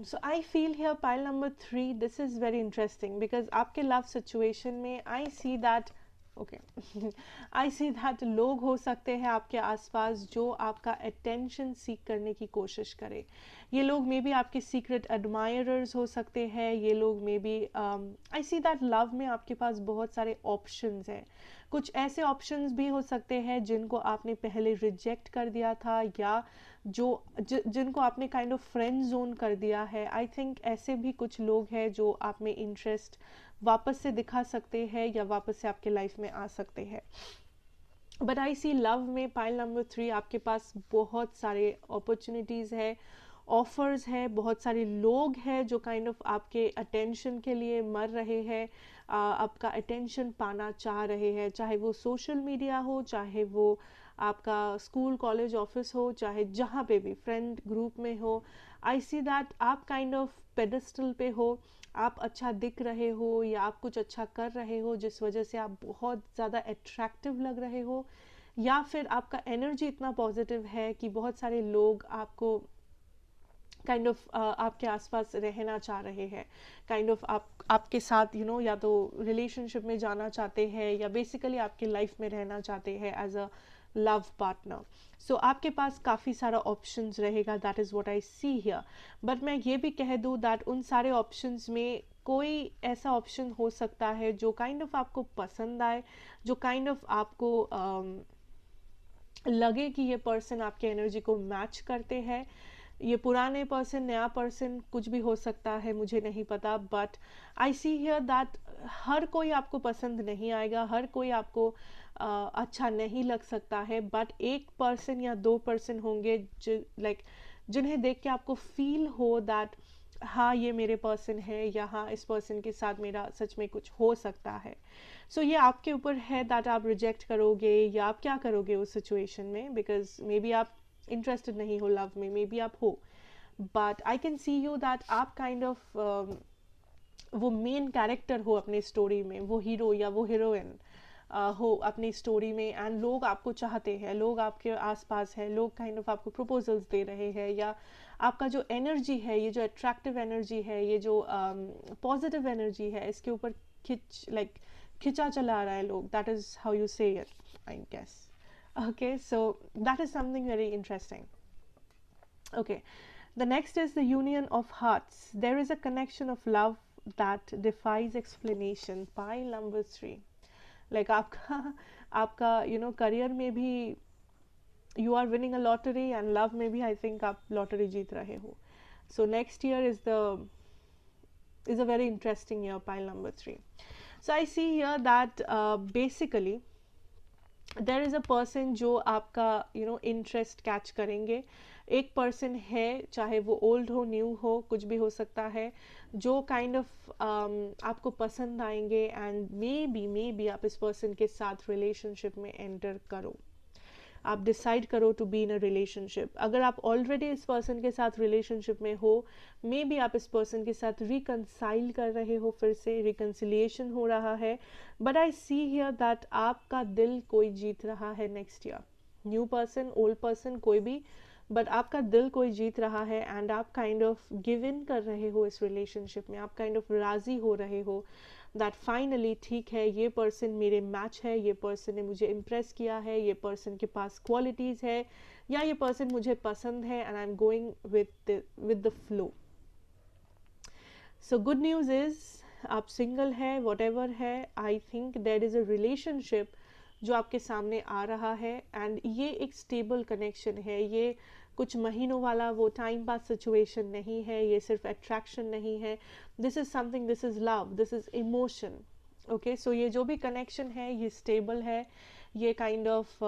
so I feel here pile number 3, this is very interesting because आपके love situation में I see that okay I see that लोग हो सकते हैं आपके आसपास जो आपका अटेंशन सीख करने की कोशिश करें. ये लोग मे बी आपके सीक्रेट एडमायरर्स हो सकते हैं. ये लोग maybe I see that love में आपके पास बहुत सारे ऑप्शंस हैं. कुछ ऐसे ऑप्शंस भी हो सकते हैं जिनको आपने पहले रिजेक्ट कर दिया था, या जिनको आपने काइंड ऑफ फ्रेंड जोन कर दिया है. आई थिंक ऐसे भी कुछ लोग हैं जो आप में इंटरेस्ट वापस से दिखा सकते हैं या वापस से आपके लाइफ में आ सकते हैं. बट आई सी लव में पाइल नंबर 3 आपके पास बहुत सारे अपॉर्चुनिटीज़ है, ऑफर्स है, बहुत सारे लोग हैं जो काइंड ऑफ आपके अटेंशन के लिए मर रहे हैं, आपका अटेंशन पाना चाह रहे हैं. चाहे वो सोशल मीडिया हो, चाहे वो आपका स्कूल कॉलेज ऑफिस हो, चाहे जहाँ पे भी फ्रेंड ग्रुप में हो. आई सी दैट आप काइंड ऑफ पेडिस्टल पे हो, आप अच्छा दिख रहे हो या आप कुछ अच्छा कर रहे हो जिस वजह से आप बहुत ज़्यादा अट्रैक्टिव लग रहे हो, या फिर आपका एनर्जी इतना पॉजिटिव है कि बहुत सारे लोग आपको काइंड ऑफ आपके आसपास रहना चाह रहे हैं. काइंड ऑफ आपके साथ यू नो या तो रिलेशनशिप में जाना चाहते हैं या बेसिकली आपकी लाइफ में रहना चाहते हैं एज अ लव पार्टनर. सो आपके पास काफ़ी सारा ऑप्शंस रहेगा. That is what I see here. But मैं ये भी कह दूँ दैट उन सारे ऑप्शंस में कोई ऐसा ऑप्शन हो सकता है जो काइंड ऑफ आपको पसंद आए, जो काइंड ऑफ आपको लगे कि ये पर्सन आपके एनर्जी को मैच करते हैं। ये पुराने पर्सन, नया पर्सन, कुछ भी हो सकता है, मुझे नहीं पता, but I see here that हर कोई आपको पसंद नहीं आएगा, हर कोई आपको अच्छा नहीं लग सकता है, बट एक पर्सन या दो पर्सन होंगे जो लाइक जिन्हें देख के आपको फील हो दैट हाँ ये मेरे पर्सन है, या हाँ इस पर्सन के साथ मेरा सच में कुछ हो सकता है। सो ये आपके ऊपर है दैट आप रिजेक्ट करोगे या आप क्या करोगे उस सिचुएशन में, बिकॉज मे बी आप इंटरेस्टेड नहीं हो लव में, मे बी आप हो, but I can see you that आप काइंड ऑफ वो मेन कैरेक्टर हो अपनी स्टोरी में, वो हीरो या वो हीरोइन हो अपनी स्टोरी में, एंड लोग आपको चाहते हैं, लोग आपके आसपास हैं, लोग काइंड ऑफ आपको प्रपोजल्स दे रहे हैं, या आपका जो एनर्जी है, ये जो अट्रैक्टिव एनर्जी है, ये जो पॉजिटिव एनर्जी है, इसके ऊपर खिंचा चला रहा है लोग, that is how you say it I guess. Okay, so that is something very interesting. Okay, the next is the union of hearts. There is a connection of love that defies explanation. Pile number 3. Like आपका career में भी you are winning a lottery, and love में भी I think आप lottery जीत रहे हो. So next year is a very interesting year. Pile number 3. So I see here that basically there is a person जो आपका interest catch करेंगे। एक person है, चाहे वो ओल्ड हो, न्यू हो, कुछ भी हो सकता है, जो काइंड ऑफ आपको पसंद आएंगे, एंड मे बी आप इस पर्सन के साथ रिलेशनशिप में एंटर करो, आप डिसाइड करो to be in a relationship. अगर आप ऑलरेडी इस पर्सन के साथ रिलेशनशिप में हो, मे बी आप इस पर्सन के साथ रिकनसाइल कर रहे हो, फिर से रिकन्सिलिएशन हो रहा है, but I see here that आपका दिल कोई जीत रहा है next year. New person, old person, कोई भी, बट आपका दिल कोई जीत रहा है, एंड आप काइंड ऑफ गिव इन कर रहे हो इस रिलेशनशिप में, आप काइंड ऑफ राजी हो रहे हो दैट फाइनली ठीक है, ये पर्सन मेरे मैच है, ये पर्सन ने मुझे इम्प्रेस किया है, ये पर्सन के पास क्वालिटीज़ है, या ये पर्सन मुझे पसंद है, and I am going with the flow. So good news is आप सिंगल है, वॉट एवर है, I think there is a relationship जो आपके सामने आ रहा है, एंड ये एक स्टेबल कनेक्शन है, ये कुछ महीनों वाला वो टाइम पास सिचुएशन नहीं है, ये सिर्फ अट्रैक्शन नहीं है, this is something, this is love, this is emotion. Okay, so ये जो भी कनेक्शन है ये स्टेबल है, ये काइंड ऑफ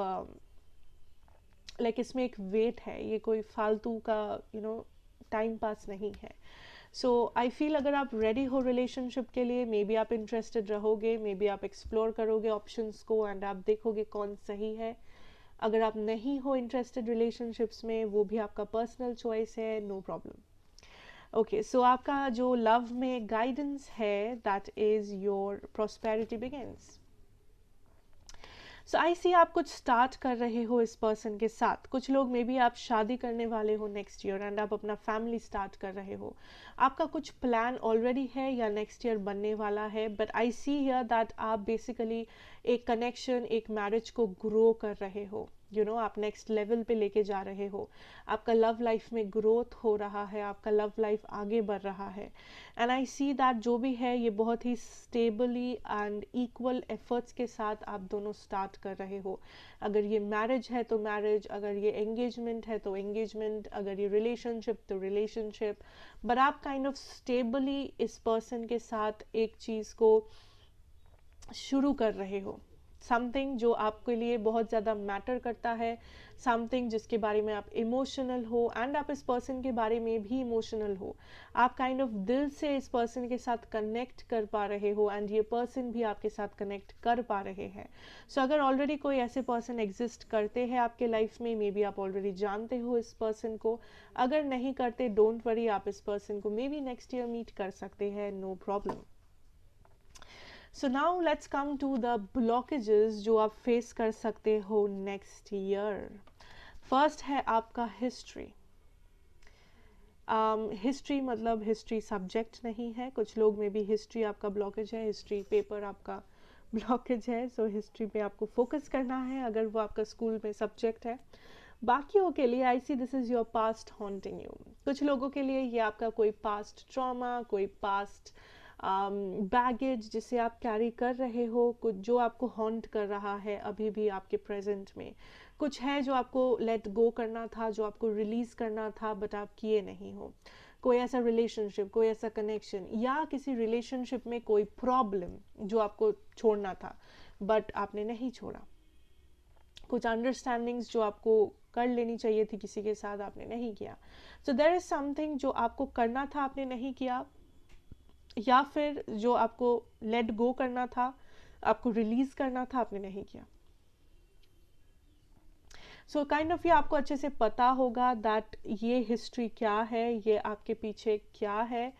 लाइक इसमें एक वेट है, ये कोई फालतू का टाइम पास नहीं है। सो आई फील अगर आप रेडी हो रिलेशनशिप के लिए, मे बी आप इंटरेस्टेड रहोगे, मे बी आप एक्सप्लोर करोगे ऑप्शंस को, एंड आप देखोगे कौन सही है। अगर आप नहीं हो इंटरेस्टेड रिलेशनशिप्स में, वो भी आपका पर्सनल चॉइस है, नो प्रॉब्लम। ओके, सो आपका जो लव में गाइडेंस है, that is your prosperity begins. So I see आप कुछ स्टार्ट कर रहे हो इस पर्सन के साथ, कुछ लोग मे बी आप शादी करने वाले हो नेक्स्ट ईयर, एंड आप अपना फैमिली स्टार्ट कर रहे हो, आपका कुछ प्लान ऑलरेडी है या नेक्स्ट ईयर बनने वाला है, but I see here that आप बेसिकली एक कनेक्शन, एक मैरिज को ग्रो कर रहे हो, आप नेक्स्ट लेवल पे लेके जा रहे हो, आपका लव लाइफ में ग्रोथ हो रहा है, आपका लव लाइफ आगे बढ़ रहा है, एंड आई सी दैट जो भी है ये बहुत ही स्टेबली एंड इक्वल एफर्ट्स के साथ आप दोनों स्टार्ट कर रहे हो। अगर ये मैरिज है तो मैरिज, अगर ये एंगेजमेंट है तो एंगेजमेंट, अगर ये रिलेशनशिप तो रिलेशनशिप, बट आप काइंड ऑफ स्टेबली इस पर्सन के साथ एक चीज़ को शुरू कर रहे हो, समथिंग जो आपके लिए बहुत ज़्यादा मैटर करता है, समथिंग जिसके बारे में आप इमोशनल हो, एंड आप इस पर्सन के बारे में भी इमोशनल हो, आप काइंड ऑफ दिल से इस पर्सन के साथ कनेक्ट कर पा रहे हो, एंड ये पर्सन भी आपके साथ कनेक्ट कर पा रहे हैं। सो अगर ऑलरेडी कोई ऐसे पर्सन एग्जिस्ट करते हैं आपके लाइफ में, मे बी आप ऑलरेडी जानते हो इस पर्सन को, अगर नहीं करते डोंट वरी, आप इस पर्सन को may B next year meet कर सकते हैं, no problem. So now let's come to the blockages जो आप फेस कर सकते हो नेक्स्ट ईयर। फर्स्ट है आपका हिस्ट्री। हिस्ट्री मतलब हिस्ट्री सब्जेक्ट नहीं है, कुछ लोग में भी हिस्ट्री आपका ब्लॉकेज है, हिस्ट्री पेपर आपका ब्लॉकेज है, सो हिस्ट्री पे आपको फोकस करना है अगर वो आपका स्कूल में सब्जेक्ट है। बाकियों के लिए I see this is your past haunting you. कुछ लोगों के लिए ये आपका कोई पास्ट ट्रॉमा, कोई पास्ट बैगेज जिसे आप कैरी कर रहे हो, कुछ जो आपको हॉन्ट कर रहा है अभी भी आपके प्रेजेंट में, कुछ है जो आपको लेट गो करना था, जो आपको रिलीज करना था, बट आप किए नहीं हो। कोई ऐसा रिलेशनशिप, कोई ऐसा कनेक्शन, या किसी रिलेशनशिप में कोई प्रॉब्लम जो आपको छोड़ना था बट आपने नहीं छोड़ा। कुछ अंडरस्टैंडिंग्स जो आपको कर लेनी चाहिए थी किसी के साथ, आपने नहीं किया। सो देयर इज समथिंग जो आपको करना था, आपने नहीं किया, या फिर जो आपको लेट गो करना था, आपको रिलीज करना था, आपने नहीं किया। सो काइंड ऑफ ये आपको अच्छे से पता होगा दैट ये हिस्ट्री क्या है, ये आपके पीछे क्या है।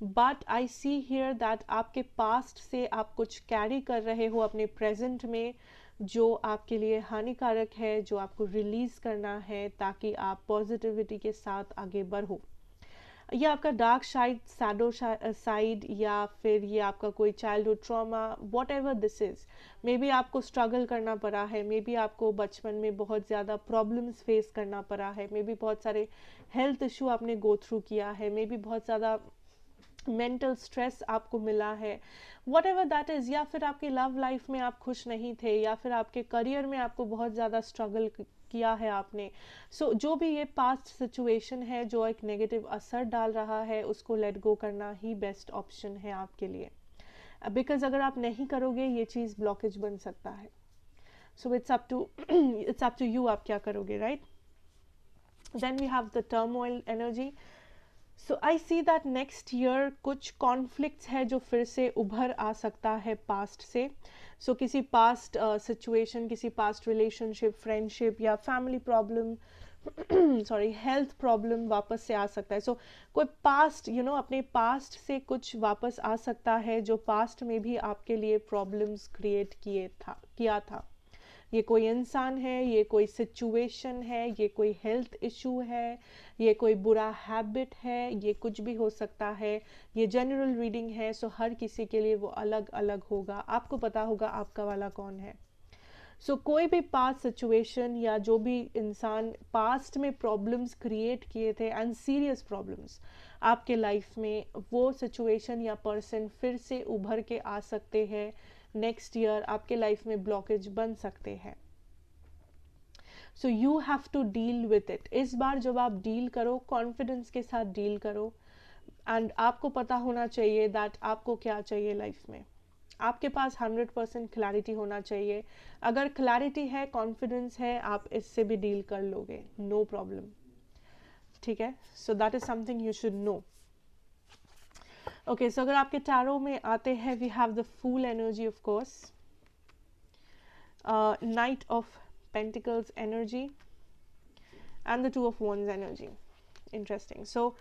But I see here that आपके पास्ट से आप कुछ कैरी कर रहे हो अपने प्रेजेंट में, जो आपके लिए हानिकारक है, जो आपको रिलीज करना है ताकि आप पॉजिटिविटी के साथ आगे बढ़ो। ये आपका डार्क साइड, सैडो साइड, या फिर ये आपका कोई childhood trauma, what ever this is. May be आपको स्ट्रगल करना पड़ा है, मे बी आपको बचपन में बहुत ज़्यादा प्रॉब्लम्स फेस करना पड़ा है, मे बी बहुत सारे हेल्थ इशू आपने गो थ्रू किया है, मे बी बहुत ज़्यादा मेंटल स्ट्रेस आपको मिला है, वट एवर दैट इज़। या फिर आपकी लव लाइफ में आप खुश नहीं थे, या फिर आपके करियर में आपको बहुत ज़्यादा स्ट्रगल किया है आपने। सो जो भी ये पास्ट सिचुएशन है जो एक नेगेटिव असर डाल रहा है, उसको लेट गो करना ही बेस्ट ऑप्शन है आपके लिए। बिकॉज अगर आप नहीं करोगे ये चीज़ ब्लॉकेज बन सकता है। So it's up to you, आप क्या करोगे, right. Then we have the turmoil energy. So I see that next year कुछ कॉन्फ्लिक्ट्स है जो फिर से उभर आ सकता है पास्ट से। सो किसी पास्ट सिचुएशन, किसी पास्ट रिलेशनशिप, फ्रेंडशिप या family problem, sorry health problem वापस से आ सकता है। सो कोई पास्ट अपने पास्ट से कुछ वापस आ सकता है जो पास्ट में भी आपके लिए प्रॉब्लम्स क्रिएट किया था। ये कोई इंसान है, ये कोई सिचुएशन है, ये कोई हेल्थ इशू है, ये कोई बुरा हैबिट है, ये कुछ भी हो सकता है। ये जनरल रीडिंग है, सो हर किसी के लिए वो अलग अलग होगा। आपको पता होगा आपका वाला कौन है। सो कोई भी पास्ट सिचुएशन या जो भी इंसान पास्ट में प्रॉब्लम्स क्रिएट किए थे एंड सीरियस प्रॉब्लम्स आपके लाइफ में, वो सिचुएशन या पर्सन फिर से उभर के आ सकते हैं। नेक्स्ट ईयर आपके लाइफ में ब्लॉकेज बन सकते हैं। So you have to deal with it. इस बार जब आप डील करो, कॉन्फिडेंस के साथ डील करो, एंड आपको पता होना चाहिए दैट आपको क्या चाहिए लाइफ में। आपके पास 100% क्लैरिटी होना चाहिए। अगर क्लैरिटी है, कॉन्फिडेंस है, आप इससे भी डील कर लोगे, नो प्रॉब्लम। ठीक है, so that is something you should know. Okay, so अगर आपके टैरो में आते हैं, we have the fool energy of course, Knight of Pentacles energy, and the Two of Wands energy. Interesting. So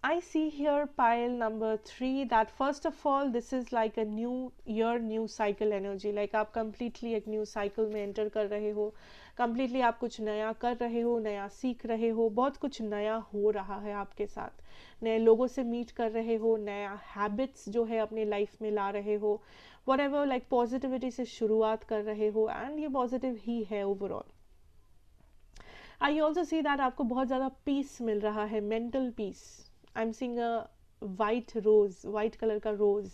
I see here pile number 3 that first of all this is like a new year, new cycle energy. Like आप completely एक new cycle में enter कर रहे हो, completely आप कुछ नया कर रहे हो, नया सीख रहे हो, बहुत कुछ नया हो रहा है आपके साथ। नए लोगों से मीट कर रहे हो, नया हैबिट्स जो है अपनी लाइफ में ला रहे हो, whatever, like पॉजिटिविटी से शुरुआत कर रहे हो, एंड ये पॉजिटिव ही है overall. I also see that आपको बहुत ज़्यादा पीस मिल रहा है, mental peace. I am seeing a white rose, white colour का रोज।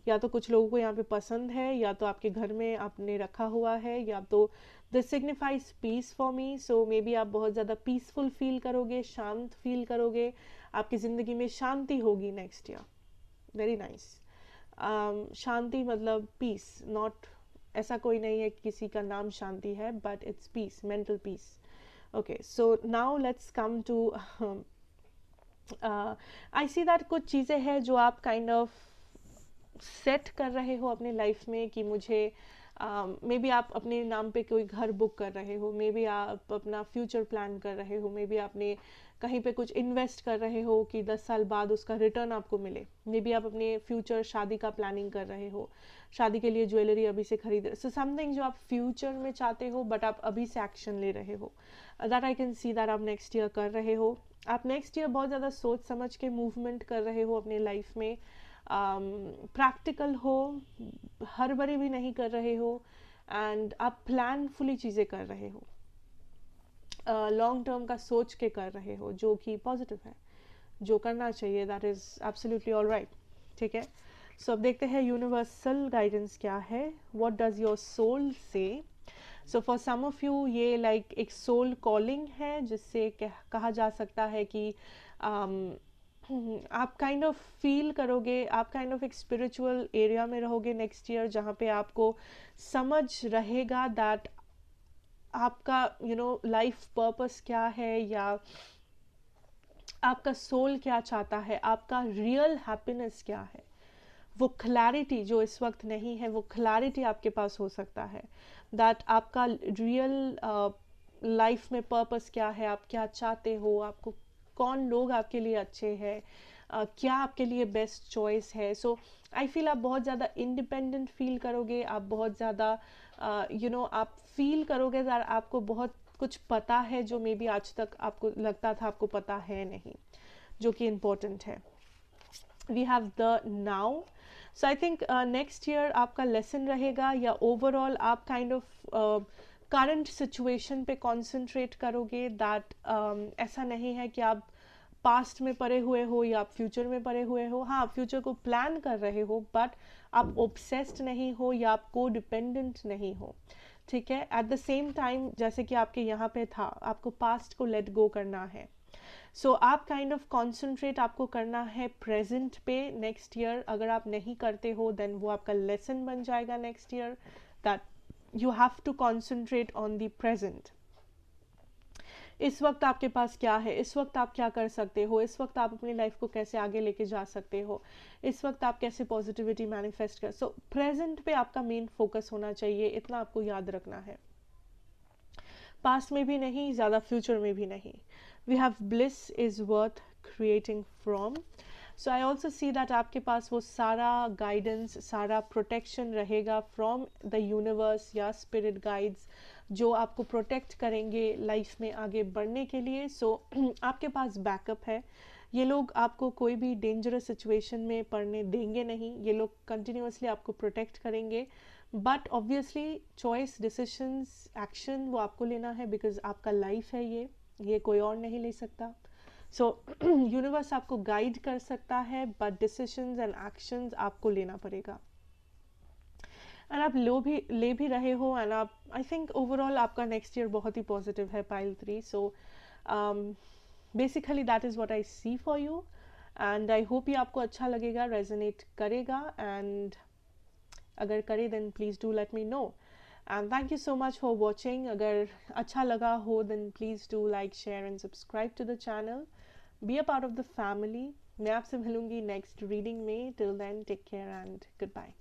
या तो कुछ लोगों को यहाँ पे पसंद है, या तो आपके घर में आपने रखा हुआ है, या तो this signifies peace for me. So may B आप बहुत ज़्यादा पीसफुल फील करोगे, शांत फील करोगे, आपकी ज़िंदगी में शांति होगी नेक्स्ट ईयर। Very nice. शांति मतलब पीस, नॉट ऐसा कोई नहीं है किसी का नाम शांति है, but it's peace, mental peace. Okay, so now let's come to I see that कुछ चीज़ें हैं जो आप काइंड ऑफ सेट कर रहे हो अपने लाइफ में कि मुझे मे बी आप अपने नाम पे कोई घर बुक कर रहे हो, मे बी आप अपना फ्यूचर प्लान कर रहे हो, मे बी आपने कहीं पे कुछ इन्वेस्ट कर रहे हो कि 10 साल बाद उसका रिटर्न आपको मिले, मे बी आप अपने फ्यूचर शादी का प्लानिंग कर रहे हो, शादी के लिए ज्वेलरी अभी से खरीद रहे हो। सो समथिंग जो आप फ्यूचर में चाहते हो बट आप अभी से एक्शन ले रहे हो, that I can see that आप नेक्स्ट ईयर कर रहे हो। आप नेक्स्ट ईयर बहुत ज़्यादा सोच समझ के मूवमेंट कर रहे हो अपने लाइफ में, प्रैक्टिकल हो, हड़बड़ी भी नहीं कर रहे हो, एंड आप प्लानफुली चीज़ें कर रहे हो, लॉन्ग टर्म का सोच के कर रहे हो, जो कि पॉजिटिव है, जो करना चाहिए, that is absolutely all right. ठीक है, सो अब देखते हैं यूनिवर्सल गाइडेंस क्या है, व्हाट डज योर सोल से। So for some of you ये लाइक एक सोल कॉलिंग है, जिससे कहा जा सकता है कि आप काइंड ऑफ फील करोगे, आप काइंड ऑफ एक स्पिरिचुअल एरिया में रहोगे नेक्स्ट ईयर, जहाँ पे आपको समझ रहेगा दैट आपका लाइफ पर्पस क्या है, या आपका सोल क्या चाहता है, आपका रियल हैप्पीनेस क्या है। वो क्लैरिटी जो इस वक्त नहीं है, वो क्लैरिटी आपके पास हो सकता है, दैट आपका रियल लाइफ में पर्पस क्या है, आप क्या चाहते हो, आपको कौन लोग आपके लिए अच्छे हैं, क्या आपके लिए बेस्ट चॉइस है। सो आई फील आप बहुत ज़्यादा इंडिपेंडेंट फील करोगे, आप बहुत ज़्यादा आप फील करोगे दैट आपको बहुत कुछ पता है जो मे बी आज तक आपको लगता था आपको पता है नहीं, जो कि इम्पोर्टेंट है। We have the now. So I think next year आपका लेसन रहेगा, या ओवरऑल आप काइंड ऑफ करंट सिचुएशन पे कॉन्सेंट्रेट करोगे, दैट ऐसा नहीं है कि आप पास्ट में पड़े हुए हो या आप फ्यूचर में पड़े हुए हो। हाँ, आप फ्यूचर को प्लान कर रहे हो, बट आप ऑब्सेस्ड नहीं हो या आप को डिपेंडेंट नहीं हो, ठीक है। एट द सेम टाइम जैसे कि आपके यहाँ पे था, आपको पास्ट को लेट गो करना है। सो आप काइंड ऑफ कॉन्सेंट्रेट आपको करना है प्रेजेंट पे नेक्स्ट ईयर। अगर आप नहीं करते हो देन वो आपका लेसन बन जाएगा next year, that you have to concentrate on the present. इस वक्त आपके पास क्या है, इस वक्त आप क्या कर सकते हो, इस वक्त आप अपनी लाइफ को कैसे आगे लेके जा सकते हो, इस वक्त आप कैसे पॉजिटिविटी मैनिफेस्ट कर। सो प्रेजेंट पे आपका मेन फोकस होना चाहिए, इतना आपको याद रखना है। पास्ट में भी नहीं, ज़्यादा फ्यूचर में भी नहीं। We have bliss is worth creating from. So I also see that आपके पास वो सारा गाइडेंस, सारा प्रोटेक्शन रहेगा फ्रॉम द यूनिवर्स या स्पिरिट गाइड्स, जो आपको प्रोटेक्ट करेंगे लाइफ में आगे बढ़ने के लिए। सो आपके पास बैकअप है। ये लोग आपको कोई भी डेंजरस सिचुएशन में पड़ने देंगे नहीं, ये लोग कंटिन्यूसली आपको प्रोटेक्ट करेंगे। But obviously choice, decisions, action वो आपको लेना है, बिकॉज आपका लाइफ है ये कोई और नहीं ले सकता। सो यूनिवर्स आपको गाइड कर सकता है, बट डिसीशंस एंड एक्शंस आपको लेना पड़ेगा। एंड आप ले भी रहे हो, एंड आप आई थिंक ओवरऑल आपका नेक्स्ट ईयर बहुत ही पॉजिटिव है, pile 3। So basically that is what I see for you, and I hope ये आपको अच्छा लगेगा, रेजोनेट करेगा, एंड अगर करे then please do let me know. And thank you so much for watching. अगर अच्छा लगा हो then please do like, share and subscribe to the channel, be a part of the family. मैं आपसे मिलूंगी नेक्स्ट रीडिंग में। Till then take care and good bye.